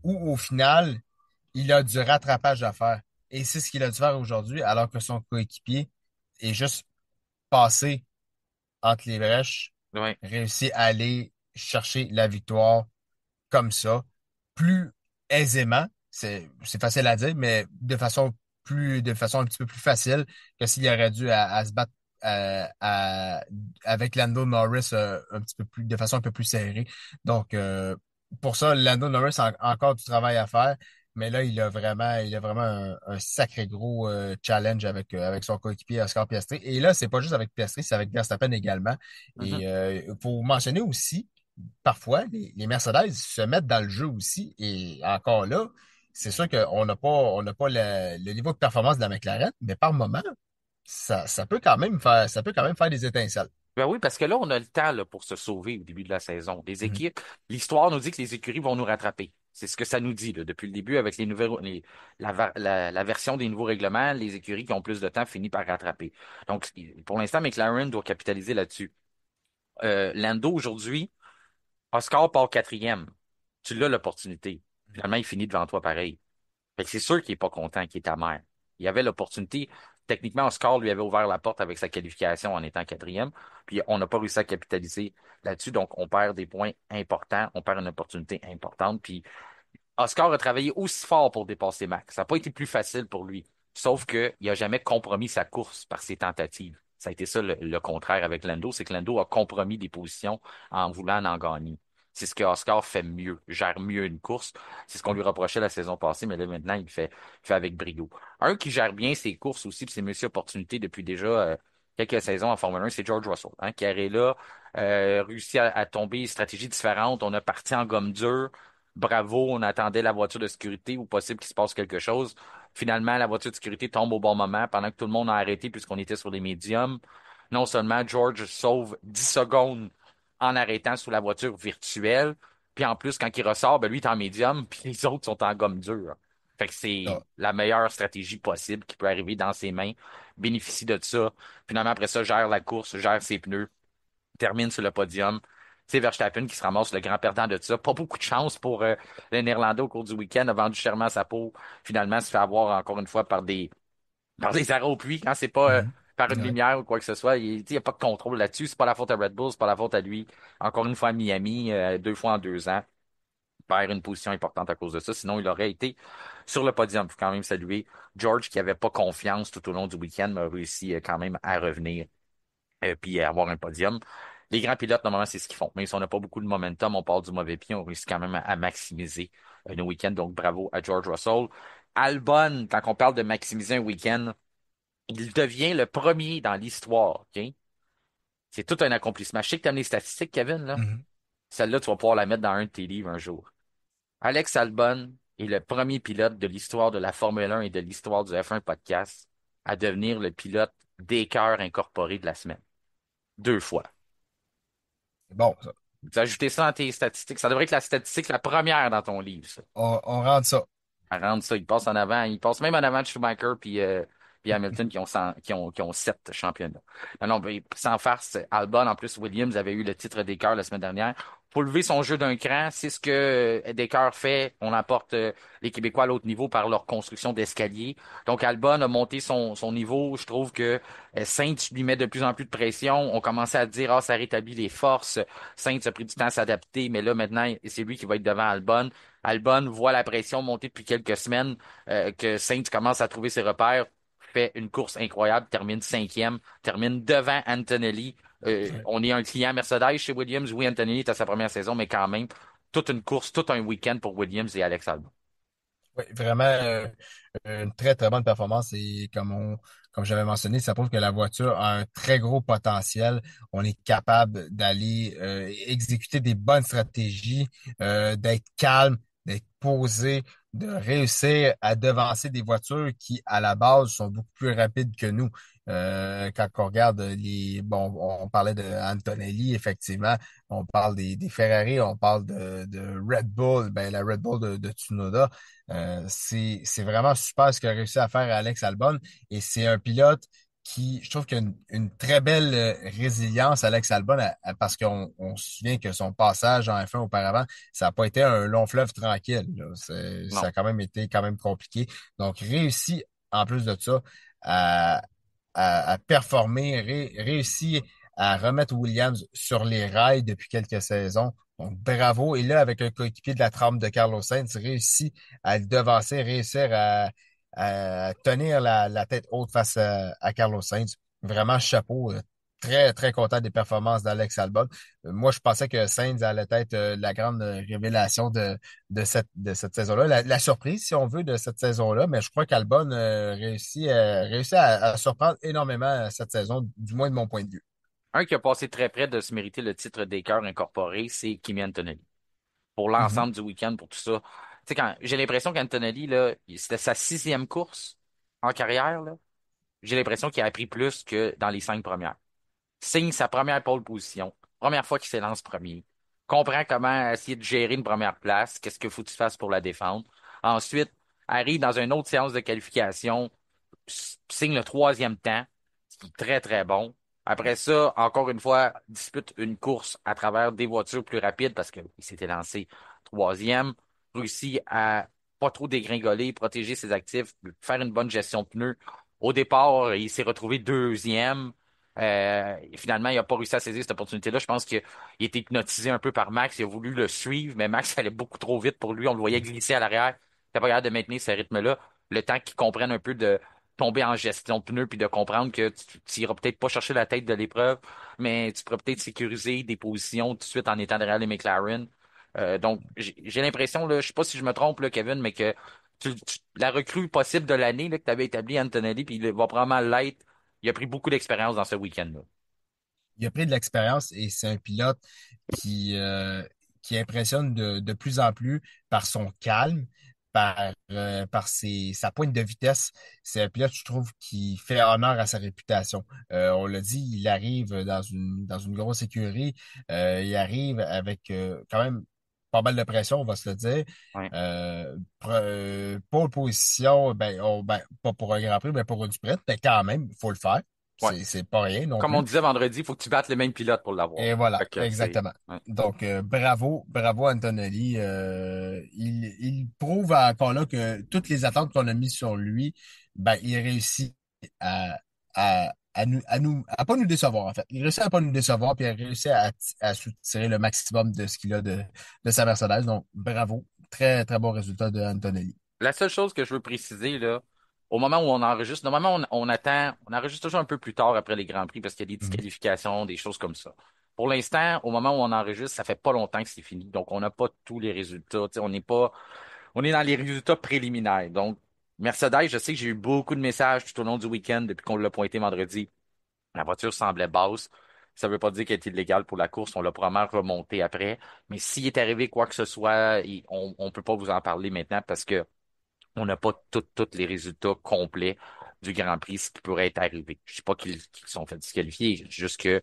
où au final, il a du rattrapage à faire. Et c'est ce qu'il a dû faire aujourd'hui, alors que son coéquipier est juste passé entre les brèches, Ouais. réussi à aller chercher la victoire comme ça, plus aisément. C'est facile à dire, mais de façon un petit peu plus facile que s'il aurait dû à se battre avec Lando Norris un petit peu plus, de façon un peu plus serrée. Donc, pour ça, Lando Norris a encore du travail à faire. Mais là, il a vraiment un sacré gros challenge avec son coéquipier Oscar Piastri. Et là, c'est pas juste avec Piastri, c'est avec Verstappen également. Mhm. Et faut mentionner aussi parfois, les Mercedes se mettent dans le jeu aussi. Et encore là, c'est sûr on n'a pas le niveau de performance de la McLaren, mais par moment, ça peut quand même faire des étincelles. Ben oui, parce que là, on a le temps là, pour se sauver au début de la saison. Les Mhm. équipes, l'histoire nous dit que les écuries vont nous rattraper. C'est ce que ça nous dit là, depuis le début avec la version des nouveaux règlements. Les écuries qui ont plus de temps finissent par rattraper. Donc, pour l'instant, McLaren doit capitaliser là-dessus. Lando, aujourd'hui, Oscar part quatrième. Tu l'as l'opportunité. Finalement, il finit devant toi pareil. Fait que c'est sûr qu'il est pas content, qu'il est amer. Il avait l'opportunité. Techniquement, Oscar lui avait ouvert la porte avec sa qualification en étant quatrième. Puis on n'a pas réussi à capitaliser là-dessus. Donc, on perd des points importants. On perd une opportunité importante. Puis Oscar a travaillé aussi fort pour dépasser Max. Ça n'a pas été plus facile pour lui. Sauf qu'il n'a jamais compromis sa course par ses tentatives. Ça a été ça le contraire avec Lando, c'est que Lando a compromis des positions en voulant en gagner. C'est ce que Oscar fait mieux, gère mieux une course. C'est ce qu'on lui reprochait la saison passée, mais là maintenant il fait avec brio. Un qui gère bien ses courses aussi, puis c'est Monsieur Opportunité depuis déjà quelques saisons en Formule 1, c'est George Russell, hein, qui est là, réussi à tomber stratégie différente. On a parti en gomme dure. Bravo, on attendait la voiture de sécurité ou possible qu'il se passe quelque chose. Finalement, la voiture de sécurité tombe au bon moment pendant que tout le monde a arrêté puisqu'on était sur les médiums. Non seulement George sauve 10 secondes en arrêtant sous la voiture virtuelle, puis en plus, quand il ressort, ben lui, il est en médium, puis les autres sont en gomme dure. Fait que c'est Ah. la meilleure stratégie possible qui peut arriver dans ses mains. Bénéficie de ça. Finalement, après ça, gère la course, gère ses pneus, termine sur le podium. C'est Verstappen qui se ramasse le grand perdant de ça. Pas beaucoup de chance pour le Néerlandais au cours du week-end, a vendu chèrement sa peau. Finalement, se fait avoir encore une fois par des arrêts au puits. Quand c'est pas Mhm. par une Ouais. lumière ou quoi que ce soit, il n'y a pas de contrôle là-dessus. C'est pas la faute à Red Bull, c'est pas la faute à lui. Encore une fois à Miami, 2 fois en 2 ans. Il perd une position importante à cause de ça. Sinon, il aurait été sur le podium. Il faut quand même saluer George qui avait pas confiance tout au long du week-end, mais a réussi quand même à revenir puis avoir un podium. Les grands pilotes, normalement, c'est ce qu'ils font. Même si on n'a pas beaucoup de momentum, on part du mauvais pied, on réussit quand même à maximiser nos week-ends. Donc, bravo à George Russell. Albon, quand on parle de maximiser un week-end, il devient le premier dans l'histoire. OK? C'est tout un accomplissement. Je sais que tu aimes les statistiques, Kevin, là. Mhm. Celle-là, tu vas pouvoir la mettre dans un de tes livres un jour. Alex Albon est le premier pilote de l'histoire de la Formule 1 et de l'histoire du F1 podcast à devenir le pilote d'écart incorporé de la semaine. 2 fois. C'est bon, ça. Tu as ajouté ça dans tes statistiques. Ça devrait être la statistique la première dans ton livre, ça. On rentre ça. À rendre ça, il passe en avant. Il passe même en avant de Schumacher puis Hamilton qui ont 7 championnats. Non, non, mais sans farce, Albon, en plus, Williams avait eu le titre d'écart la semaine dernière. Faut lever son jeu d'un cran. C'est ce que Descartes fait. On apporte les Québécois à l'autre niveau par leur construction d'escalier. Donc, Albon a monté son niveau. Je trouve que Sainz lui met de plus en plus de pression. On commençait à dire, ah, ça rétablit les forces. Sainz a pris du temps à s'adapter, mais là, maintenant, c'est lui qui va être devant Albon. Albon voit la pression monter depuis quelques semaines, que Sainz commence à trouver ses repères, fait une course incroyable, termine cinquième, termine devant Antonelli. On est un client Mercedes chez Williams. Oui, Antonelli est à sa première saison, mais quand même, toute une course, tout un week-end pour Williams et Alex Albon. Oui, vraiment une très très bonne performance et comme j'avais mentionné, ça prouve que la voiture a un très gros potentiel. On est capable d'aller exécuter des bonnes stratégies, d'être calme, d'être posé, de réussir à devancer des voitures qui à la base sont beaucoup plus rapides que nous. Quand on regarde on parlait de Antonelli, effectivement, on parle des Ferrari, on parle de Red Bull, ben la Red Bull de Tsunoda. C'est vraiment super ce qu'a réussi à faire Alex Albon et c'est un pilote qui, je trouve qu'il a une très belle résilience, Alex Albon, parce qu'on se souvient que son passage en F1 auparavant, ça n'a pas été un long fleuve tranquille, là. Ça Non. a quand même été quand même compliqué. Donc, réussi, en plus de ça, à, à performer, réussi à remettre Williams sur les rails depuis quelques saisons. Donc, bravo. Et là, avec un coéquipier de la trempe de Carlos Sainz, réussit à le devancer, réussir à tenir la tête haute face à Carlos Sainz. Vraiment, chapeau. Très, très content des performances d'Alex Albon. Moi, je pensais que Sainz allait être la grande révélation de cette saison-là, la surprise, si on veut, de cette saison-là, mais je crois qu'Albon réussit à surprendre énormément cette saison, du moins de mon point de vue. Un qui a passé très près de se mériter le titre d'écart incorporé, c'est Kimi Antonelli. Pour Mhm. l'ensemble du week-end, pour tout ça. Tu sais, quand j'ai l'impression qu'Antonelli, là, c'était sa 6e course en carrière, là. J'ai l'impression qu'il a appris plus que dans les 5 premières. Signe sa première pole position. Première fois qu'il s'élance premier. Comprend comment essayer de gérer une première place. Qu'est-ce qu'il faut que tu fasses pour la défendre. Ensuite, arrive dans une autre séance de qualification, signe le 3e temps, ce qui est très, très bon. Après ça, encore une fois, dispute une course à travers des voitures plus rapides parce qu'il s'était lancé 3e, réussit à pas trop dégringoler, protéger ses actifs, faire une bonne gestion de pneus. Au départ, il s'est retrouvé 2e. Et finalement, il n'a pas réussi à saisir cette opportunité-là. Je pense qu'il était hypnotisé un peu par Max. Il a voulu le suivre, mais Max allait beaucoup trop vite pour lui. On le voyait glisser à l'arrière. Il n'était pas capable de maintenir ce rythme-là. Le temps qu'il comprenne un peu de tomber en gestion de pneus puis de comprendre que tu iras peut-être pas chercher la tête de l'épreuve, mais tu pourrais peut-être sécuriser des positions tout de suite en étant derrière les McLaren. Donc, j'ai l'impression, là, je sais pas si je me trompe, là, Kevin, mais que la recrue possible de l'année là, que tu avais établi Antonelli, puis il va probablement l'être. Il a pris beaucoup d'expérience dans ce week-end-là. Il a pris de l'expérience et c'est un pilote qui impressionne de plus en plus par son calme, par sa pointe de vitesse. C'est un pilote, je trouve, qui fait honneur à sa réputation. On l'a dit, il arrive dans une grosse écurie. Il arrive avec quand même pas mal de pression, on va se le dire. Ouais. Pole position, pas pour un Grand Prix, mais pour une sprint, mais quand même, il faut le faire. Ouais. C'est pas rien non Comme on plus. disait vendredi, il faut que tu battes le même pilote pour l'avoir. Et voilà, Fait que c'est. exactement. Ouais. Donc, bravo, bravo Antonelli. Il prouve encore là que toutes les attentes qu'on a mises sur lui, ben, il réussit à pas nous décevoir, en fait. Il réussit à pas nous décevoir, puis il a réussi à soutirer le maximum de ce qu'il a de sa Mercedes. Donc, bravo. Très, très bon résultat de Antonelli. La seule chose que je veux préciser, là, au moment où on enregistre, normalement, on enregistre toujours un peu plus tard après les Grands Prix parce qu'il y a des Mhm. disqualifications, des choses comme ça. Pour l'instant, au moment où on enregistre, ça fait pas longtemps que c'est fini. Donc, on n'a pas tous les résultats. Tu sais, on est dans les résultats préliminaires. Donc, Mercedes, je sais que j'ai eu beaucoup de messages tout au long du week-end depuis qu'on l'a pointé vendredi. La voiture semblait basse. Ça veut pas dire qu'elle est illégale pour la course. On l'a probablement remonté après. Mais s'il est arrivé quoi que ce soit, on peut pas vous en parler maintenant parce que on n'a pas tous les résultats complets du Grand Prix, ce qui pourrait être arrivé. Je sais pas qu'ils sont fait disqualifier, juste que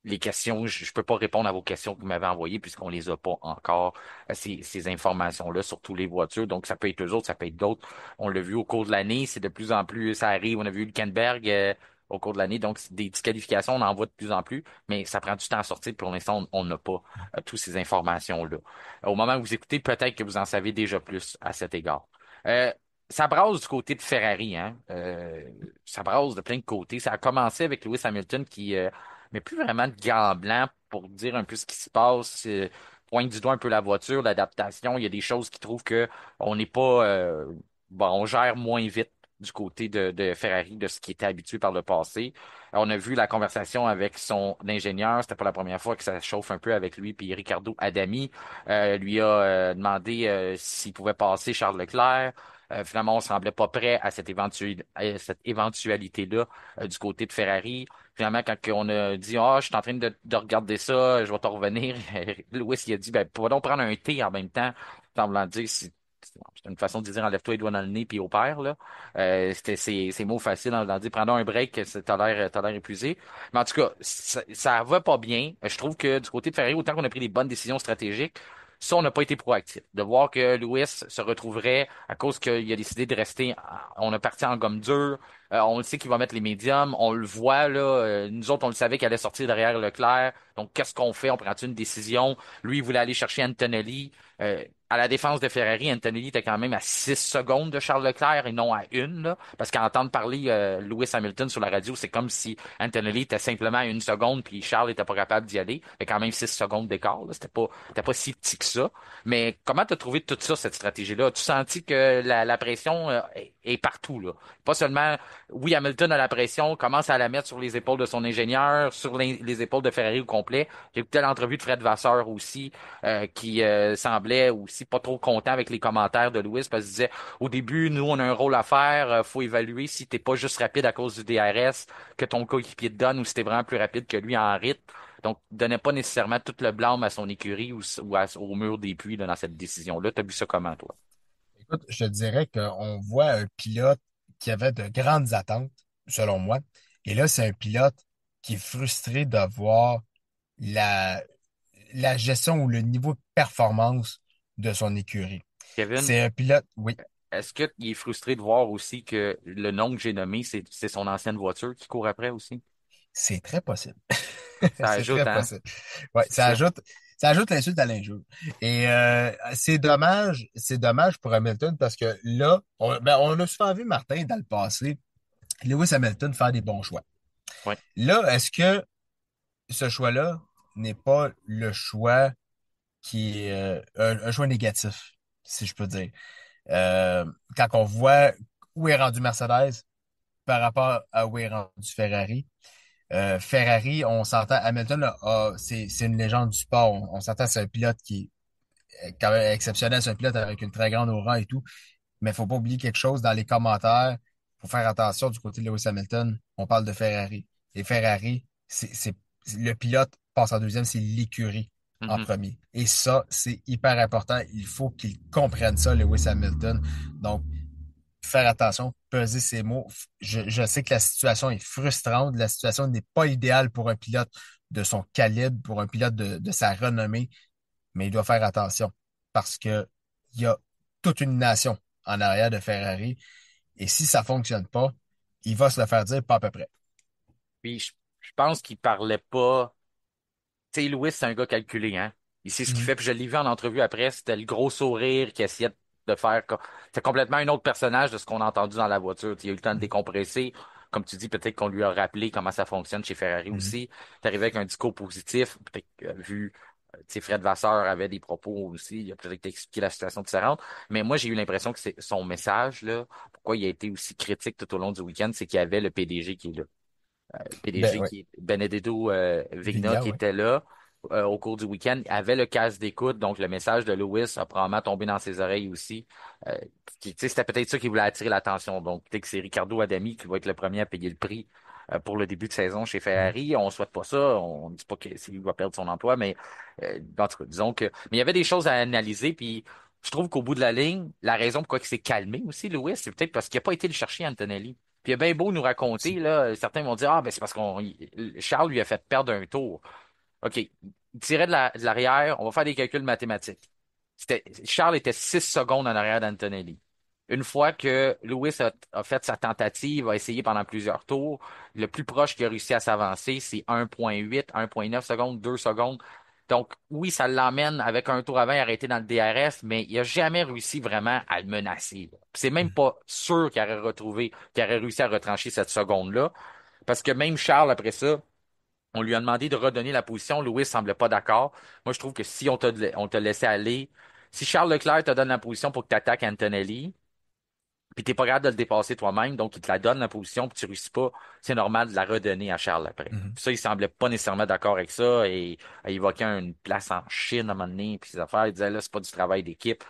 les questions, je peux pas répondre à vos questions que vous m'avez envoyées puisqu'on les a pas encore, ces informations-là sur toutes les voitures. Donc, ça peut être eux autres, ça peut être d'autres. On l'a vu au cours de l'année, c'est de plus en plus, ça arrive. On a vu Hülkenberg au cours de l'année. Donc, des disqualifications, on en voit de plus en plus, mais ça prend du temps à sortir. Pour l'instant, on n'a pas toutes ces informations-là. Au moment où vous écoutez, peut-être que vous en savez déjà plus à cet égard. Euh, Ça brasse du côté de Ferrari, hein. Ça brasse de plein de côtés. Ça a commencé avec Lewis Hamilton qui mais plus vraiment de gants blancs pour dire un peu ce qui se passe. Pointe du doigt un peu la voiture, l'adaptation. Il y a des choses qui trouvent que on n'est pas bon, on gère moins vite du côté de Ferrari de ce qui était habitué par le passé. On a vu la conversation avec son ingénieur. C'était pas la première fois que ça chauffe un peu avec lui puis Ricardo Adami. Lui a demandé s'il pouvait passer Charles Leclerc. Finalement, on semblait pas prêt à à cette éventualité-là du côté de Ferrari. Finalement, quand on a dit, je suis en train de regarder ça, je vais t'en revenir, Louis, il a dit, ben, va donc prendre un thé en même temps, semblant dire, c'est une façon de dire, enlève-toi les doigts dans le nez puis au père, là. C'était ces mots faciles, en dire, prends donc un break, t'as l'air épuisé. Mais en tout cas, ça va pas bien. Je trouve que du côté de Ferrari, autant qu'on a pris des bonnes décisions stratégiques, ça, on n'a pas été proactif. De voir que Lewis se retrouverait à cause qu'il a décidé de rester, on a parti en gomme dure, on le sait qu'il va mettre les médiums, on le voit là. Nous autres, on le savait qu'il allait sortir derrière Leclerc. Donc, qu'est-ce qu'on fait? On prend une décision? Lui, il voulait aller chercher Antonelli. À la défense de Ferrari, Antonelli était quand même à 6 secondes de Charles Leclerc et non à une, là, parce qu'à entendre parler Lewis Hamilton sur la radio, c'est comme si Antonelli était simplement à 1 seconde puis Charles était pas capable d'y aller. Il y a quand même 6 secondes d'écart. Là. C'était pas si petit que ça. Mais comment t'as trouvé tout ça, cette stratégie-là? As-tu senti que la pression est partout, là? Pas seulement oui, Hamilton a la pression, commence à la mettre sur les épaules de son ingénieur, sur les épaules de Ferrari au complet. J'ai écouté l'entrevue de Fred Vasseur aussi, qui semblait aussi pas trop content avec les commentaires de Lewis parce qu'il disait au début, nous, on a un rôle à faire, faut évaluer si t'es pas juste rapide à cause du DRS que ton coéquipier te donne ou si t'es vraiment plus rapide que lui en rythme. Donc, donnait pas nécessairement tout le blâme à son écurie au mur des puits là, dans cette décision-là. T'as vu ça comment, toi? Écoute, je te dirais qu'on voit un pilote qui avait de grandes attentes, selon moi. Et là, c'est un pilote qui est frustré de voir la, la gestion ou le niveau de performance de son écurie. Kevin, C'est un pilote, oui, est-ce qu'il est frustré de voir aussi que le nom que j'ai nommé, c'est son ancienne voiture qui court après aussi? c'est très possible. Ça C'est ajoute, très hein? possible. Ouais, C'est ça. ça ajoute l'insulte à l'injure. Et c'est dommage pour Hamilton parce que là, on a souvent vu Martin dans le passé, Lewis Hamilton faire des bons choix. Oui. Là, est-ce que ce choix-là n'est pas le choix qui est un choix négatif, si je peux dire? Euh, Quand on voit où est rendu Mercedes par rapport à où est rendu Ferrari, Ferrari, on s'entend, Hamilton, c'est une légende du sport. On s'entend, c'est un pilote qui est quand même exceptionnel, c'est un pilote avec une très grande aura et tout. Mais il faut pas oublier quelque chose dans les commentaires. Faut faire attention du côté de Lewis Hamilton. On parle de Ferrari. Et Ferrari, le pilote passe en deuxième, c'est l'écurie en Mhm. premier. Et ça, c'est hyper important. Il faut qu'il comprenne ça, Lewis Hamilton. Donc, faire attention, peser ses mots. Je sais que la situation est frustrante. La situation n'est pas idéale pour un pilote de son calibre, pour un pilote de sa renommée, mais il doit faire attention parce que il y a toute une nation en arrière de Ferrari. Et si ça fonctionne pas, il va se le faire dire pas à peu près. Puis je pense qu'il parlait pas. Tu sais, Louis, c'est un gars calculé, hein. Il sait ce qu'il Mhm. fait. Puis je l'ai vu en entrevue après, c'était le gros sourire qu'il essayait de faire. C'est complètement un autre personnage de ce qu'on a entendu dans la voiture. Tu sais, il a eu le temps de décompresser. Comme tu dis, peut-être qu'on lui a rappelé comment ça fonctionne chez Ferrari Mhm. aussi. T'es arrivé avec un discours positif. Peut-être vu, tu sais, Fred Vasseur avait des propos aussi. Il a peut-être expliqué la situation différente. Mais moi, j'ai eu l'impression que c'est son message, là, pourquoi il a été aussi critique tout au long du week-end, c'est qu'il y avait le PDG qui est là. Ben PDG oui, qui est Benedetto Vigna Vigna, qui oui. était là au cours du week-end avait le casque d'écoute, donc le message de Lewis a probablement tombé dans ses oreilles aussi. Euh, tu sais, c'était peut-être ça qui voulait attirer l'attention. Donc peut-être que c'est Ricardo Adami qui va être le premier à payer le prix pour le début de saison chez Mhm. Ferrari. On souhaite pas ça. On ne dit pas que s'il va perdre son emploi, mais en tout cas, disons que. Mais il y avait des choses à analyser, puis je trouve qu'au bout de la ligne, la raison pourquoi il s'est calmé aussi, Lewis, c'est peut-être parce qu'il n'a pas été le chercher, Antonelli. Puis il a bien beau nous raconter, Aussi. là, certains vont dire, ah, ben c'est parce qu'on Charles lui a fait perdre un tour. OK. Il tirait de l'arrière, on va faire des calculs mathématiques. Charles était 6 secondes en arrière d'Antonelli. Une fois que Lewis a fait sa tentative, a essayé pendant plusieurs tours, le plus proche qui a réussi à s'avancer, c'est 1,8, 1,9 secondes, 2 secondes. Donc, oui, ça l'emmène avec un tour avant arrêté dans le DRS, mais il a jamais réussi vraiment à le menacer, là. Puis c'est même Mhm. pas sûr qu'il aurait réussi à retrancher cette seconde-là, parce que même Charles, après ça, on lui a demandé de redonner la position. Louis semblait pas d'accord. Moi, je trouve que si on t'a laissé aller, si Charles Leclerc te donne la position pour que tu attaques Antonelli, puis t'es pas capable de le dépasser toi-même, donc il te la donne la position, puis tu réussis pas, c'est normal de la redonner à Charles après. Mhm. Puis ça, il semblait pas nécessairement d'accord avec ça et à évoquer une place en Chine à un moment donné, puis ses affaires. Il disait là, c'est pas du travail d'équipe.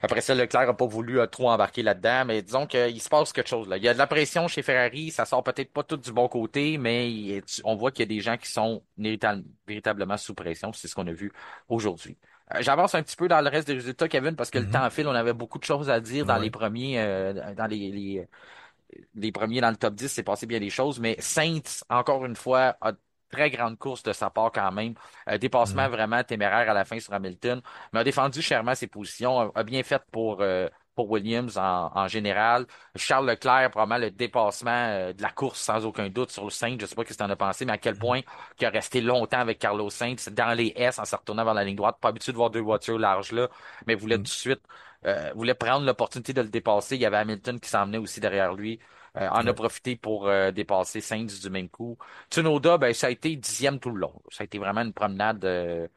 Après ça, Leclerc n'a pas voulu trop embarquer là-dedans, mais disons qu'il se passe quelque chose là. Il y a de la pression chez Ferrari, ça sort peut-être pas tout du bon côté, mais on voit qu'il y a des gens qui sont véritablement sous pression. C'est ce qu'on a vu aujourd'hui. J'avance un petit peu dans le reste des résultats, Kevin, parce que le Mhm. temps file. On avait beaucoup de choses à dire dans les Ouais. premiers, dans les premiers dans le top 10, c'est passé bien des choses, mais Saints, encore une fois, a très grande course de sa part quand même. Dépassement Mhm. vraiment téméraire à la fin sur Hamilton, mais a défendu chèrement ses positions, a bien fait pour Williams en général. Charles Leclerc, probablement le dépassement de la course sans aucun doute sur le Saints. Je sais pas ce que tu en as pensé, mais à quel Mhm. point qu'il a resté longtemps avec Carlos Sainz dans les S en se retournant vers la ligne droite. Pas habitué de voir deux voitures larges là, mais voulait tout Mhm. de suite voulait prendre l'opportunité de le dépasser. Il y avait Hamilton qui s'en venait aussi derrière lui. En a Ouais. profité pour dépasser Sainz du même coup. Tsunoda, ben, ça a été 10e tout le long. Ça a été vraiment une promenade.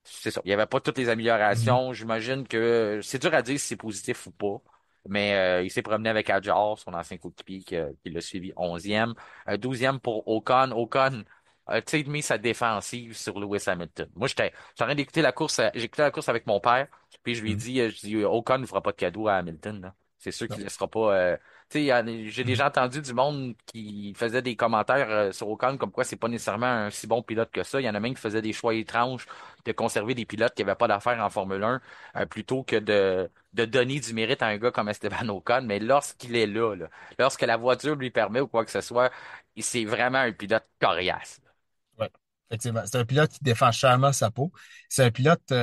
C'est ça. Il n'y avait pas toutes les Mhm. améliorations. J'imagine que c'est dur à dire si c'est positif ou pas. Mais il s'est promené avec Adjar, son ancien coéquipier qui l'a suivi 11e. 12e pour Ocon. Ocon a tu sais, mis sa défensive sur Lewis Hamilton. Moi, j'étais en train d'écouter la course. J'ai écouté la course avec mon père. Puis je lui ai Mhm. dit, Ocon ne fera pas de cadeau à Hamilton, là. C'est sûr qu'il Non. ne laissera pas. Tu sais, j'ai Mhm. déjà entendu du monde qui faisait des commentaires sur Ocon comme quoi c'est pas nécessairement un si bon pilote que ça. Il y en a même qui faisaient des choix étranges de conserver des pilotes qui n'avaient pas d'affaires en Formule 1 plutôt que de donner du mérite à un gars comme Esteban Ocon. Mais lorsqu'il est là, lorsque la voiture lui permet ou quoi que ce soit, c'est vraiment un pilote coriace. Ouais, effectivement. C'est un pilote qui défend chèrement sa peau. C'est un pilote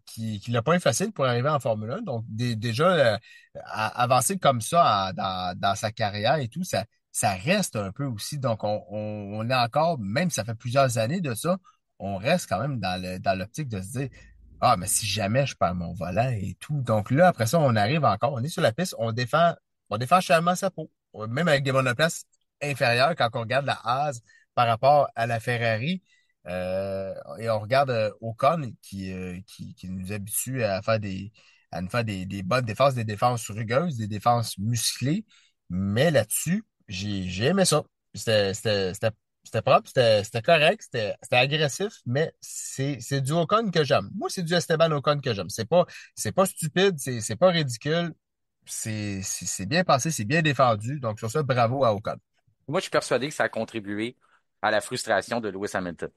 qui l'a pas eu facile pour arriver en Formule 1. Donc, déjà, avancer comme ça dans sa carrière et tout, ça reste un peu aussi. Donc, on est encore, même si ça fait plusieurs années de ça, on reste quand même dans l'optique de se dire, ah, mais si jamais je perds mon volant et tout. Donc là, après ça, on arrive encore, on est sur la piste, on défend chèrement sa peau. Même avec des monoplaces inférieures, quand on regarde la Haas par rapport à la Ferrari. Et on regarde Ocon qui nous habitue à nous faire des bonnes défenses, des défenses rugueuses, des défenses musclées. Mais là-dessus, j'ai aimé ça. C'était propre, c'était correct, c'était agressif, mais c'est du Ocon que j'aime. Moi, c'est du Esteban Ocon que j'aime. C'est pas stupide, c'est pas ridicule. C'est bien passé, c'est bien défendu. Donc, sur ça, bravo à Ocon. Moi, je suis persuadé que ça a contribué à la frustration de Lewis Hamilton.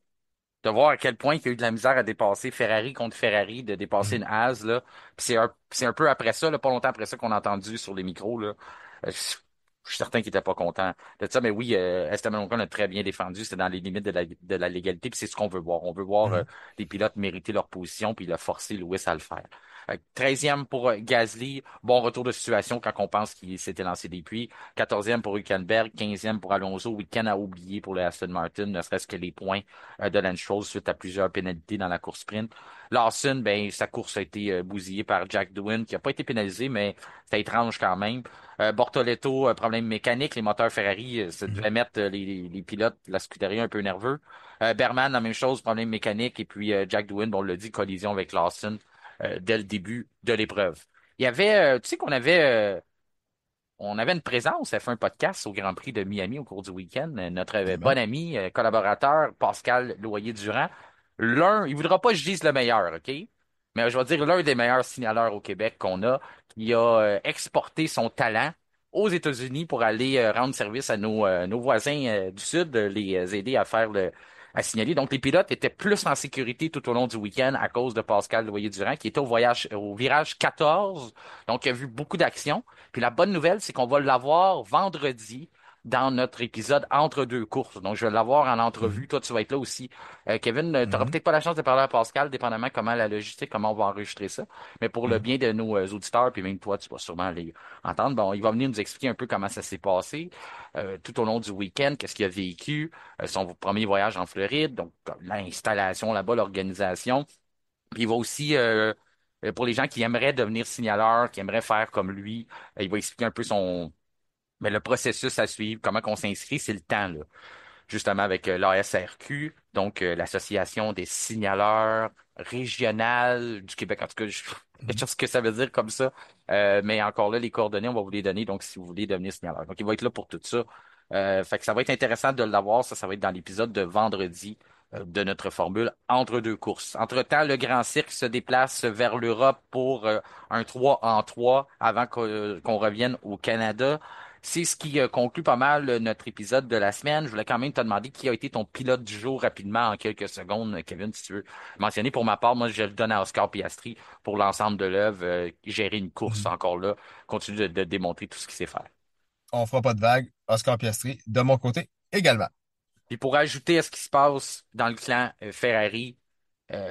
De voir à quel point il y a eu de la misère à dépasser Ferrari contre Ferrari, de dépasser Mhm. une Haas, là. Puis c'est un peu après ça, là, pas longtemps après ça qu'on a entendu sur les micros, là. Je suis certain qu'il était pas content de ça, mais oui, Esteban Ocon a très bien défendu, c'était dans les limites de la légalité, puis c'est ce qu'on veut voir. On veut voir Mhm. les pilotes mériter leur position, puis il a forcé Lewis à le faire. 13e pour Gasly, bon retour de situation quand on pense qu'il s'était lancé des puits. 14e pour Hülkenberg, 15e pour Alonso, week-end à oublier pour le Aston Martin, ne serait-ce que les points de Lance Stroll suite à plusieurs pénalités dans la course sprint. Lawson, ben, sa course a été bousillée par Jack Doohan, qui n'a pas été pénalisé, mais c'était étrange quand même. Bortoletto, problème mécanique, les moteurs Ferrari, ça Mhm. devait mettre les pilotes de la Scuderia un peu nerveux. Berman, la même chose, problème mécanique, et puis Jack Doohan, bon, on l'a dit, collision avec Lawson dès le début de l'épreuve. Il y avait, tu sais qu'on avait une présence, elle fait un podcast au Grand Prix de Miami au cours du week-end. Notre Absolument. bon ami, collaborateur, Pascal Loyer-Durand. L'un, il voudra pas que je dise le meilleur, OK? Mais je vais dire l'un des meilleurs signaleurs au Québec qu'on a, qui a exporté son talent aux États-Unis pour aller rendre service à nos voisins du Sud, les aider à faire à signaler. Donc, les pilotes étaient plus en sécurité tout au long du week-end à cause de Pascal Loyer-Durand, qui était au virage 14. Donc, il a vu beaucoup d'action. Puis la bonne nouvelle, c'est qu'on va l'avoir vendredi dans notre épisode entre deux courses. Donc, je vais l'avoir en entrevue. Mhm. Toi, tu vas être là aussi. Kevin, tu n'auras Mhm. peut-être pas la chance de parler à Pascal, dépendamment comment la logistique, comment on va enregistrer ça. Mais pour le Mhm. bien de nos auditeurs, puis même toi, tu vas sûrement aller entendre. Bon, il va venir nous expliquer un peu comment ça s'est passé tout au long du week-end, qu'est-ce qu'il a vécu, son premier voyage en Floride, donc l'installation là-bas, l'organisation. Puis il va aussi, pour les gens qui aimeraient devenir signaleurs, qui aimeraient faire comme lui, il va expliquer un peu mais le processus à suivre, comment qu'on s'inscrit, c'est le temps, là. Justement avec l'ASRQ, donc l'Association des signaleurs régionales du Québec. En tout cas, je sais pas Mhm. ce que ça veut dire comme ça. Mais encore là, les coordonnées, on va vous les donner, donc si vous voulez devenir signaleur. Donc, il va être là pour tout ça. Fait que ça va être intéressant de l'avoir. Ça va être dans l'épisode de vendredi de notre formule entre deux courses. Entre-temps, le Grand Cirque se déplace vers l'Europe pour un 3 en 3 avant qu'on revienne au Canada. C'est ce qui conclut pas mal notre épisode de la semaine. Je voulais quand même te demander qui a été ton pilote du jour rapidement en quelques secondes, Kevin, si tu veux mentionner. Pour ma part, moi, je le donne à Oscar Piastri pour l'ensemble de l'œuvre, gérer une course Mhm. encore là, continue de démontrer tout ce qu'il sait faire. On fera pas de vague. Oscar Piastri, de mon côté également. Puis pour ajouter à ce qui se passe dans le clan Ferrari,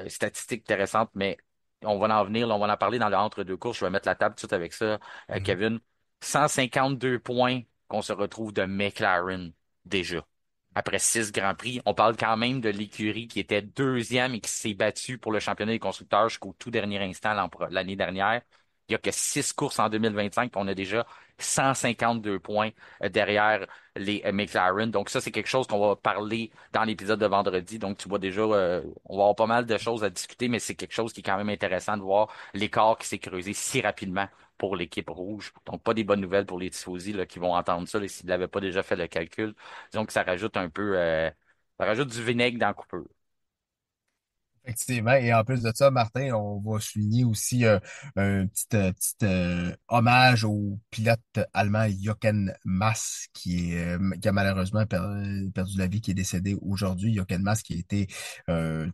statistique intéressante, mais on va en venir, là, on va en parler dans le entre-deux courses. Je vais mettre la table tout de suite avec ça, Mhm. Kevin. 152 points qu'on se retrouve de McLaren déjà. Après 6 Grands Prix, on parle quand même de l'écurie qui était deuxième et qui s'est battue pour le championnat des constructeurs jusqu'au tout dernier instant l'année dernière. Il n'y a que 6 courses en 2025, puis on a déjà 152 points derrière les McLaren. Donc ça, c'est quelque chose qu'on va parler dans l'épisode de vendredi. Donc tu vois déjà, on va avoir pas mal de choses à discuter, mais c'est quelque chose qui est quand même intéressant de voir l'écart qui s'est creusé si rapidement pour l'équipe rouge. Donc pas des bonnes nouvelles pour les tifosi là, qui vont entendre ça là, s'ils n'avaient pas déjà fait le calcul. Disons que ça rajoute un peu, ça rajoute du vinaigre dans la coupure. Effectivement. Et en plus de ça, Martin, on va souligner aussi un petit hommage au pilote allemand Jochen Mass qui a malheureusement perdu la vie, qui est décédé aujourd'hui. Jochen Mass qui a été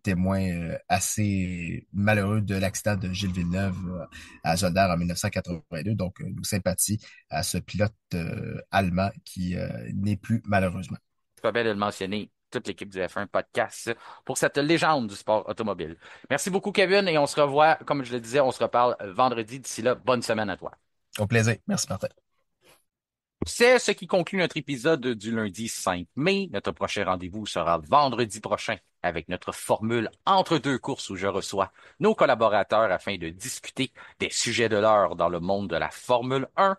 témoin assez malheureux de l'accident de Gilles Villeneuve à Zolder en 1982. Donc, nos sympathies à ce pilote allemand qui n'est plus malheureusement. C'est pas belle de le mentionner. Toute l'équipe du F1 podcast pour cette légende du sport automobile. Merci beaucoup, Kevin, et on se revoit, comme je le disais, on se reparle vendredi. D'ici là, bonne semaine à toi. Au plaisir. Merci, Martin. C'est ce qui conclut notre épisode du lundi 5 mai. Notre prochain rendez-vous sera vendredi prochain avec notre formule entre deux courses où je reçois nos collaborateurs afin de discuter des sujets de l'heure dans le monde de la Formule 1.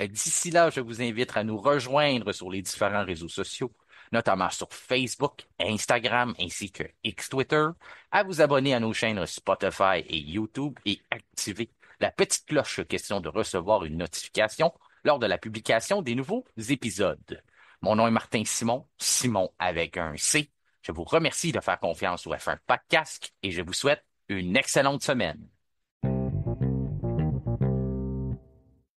D'ici là, je vous invite à nous rejoindre sur les différents réseaux sociaux, notamment sur Facebook, Instagram ainsi que X Twitter, à vous abonner à nos chaînes Spotify et YouTube et activer la petite cloche question de recevoir une notification lors de la publication des nouveaux épisodes. Mon nom est Martin Simon, Simon avec un C. Je vous remercie de faire confiance au F1 Podcast et je vous souhaite une excellente semaine.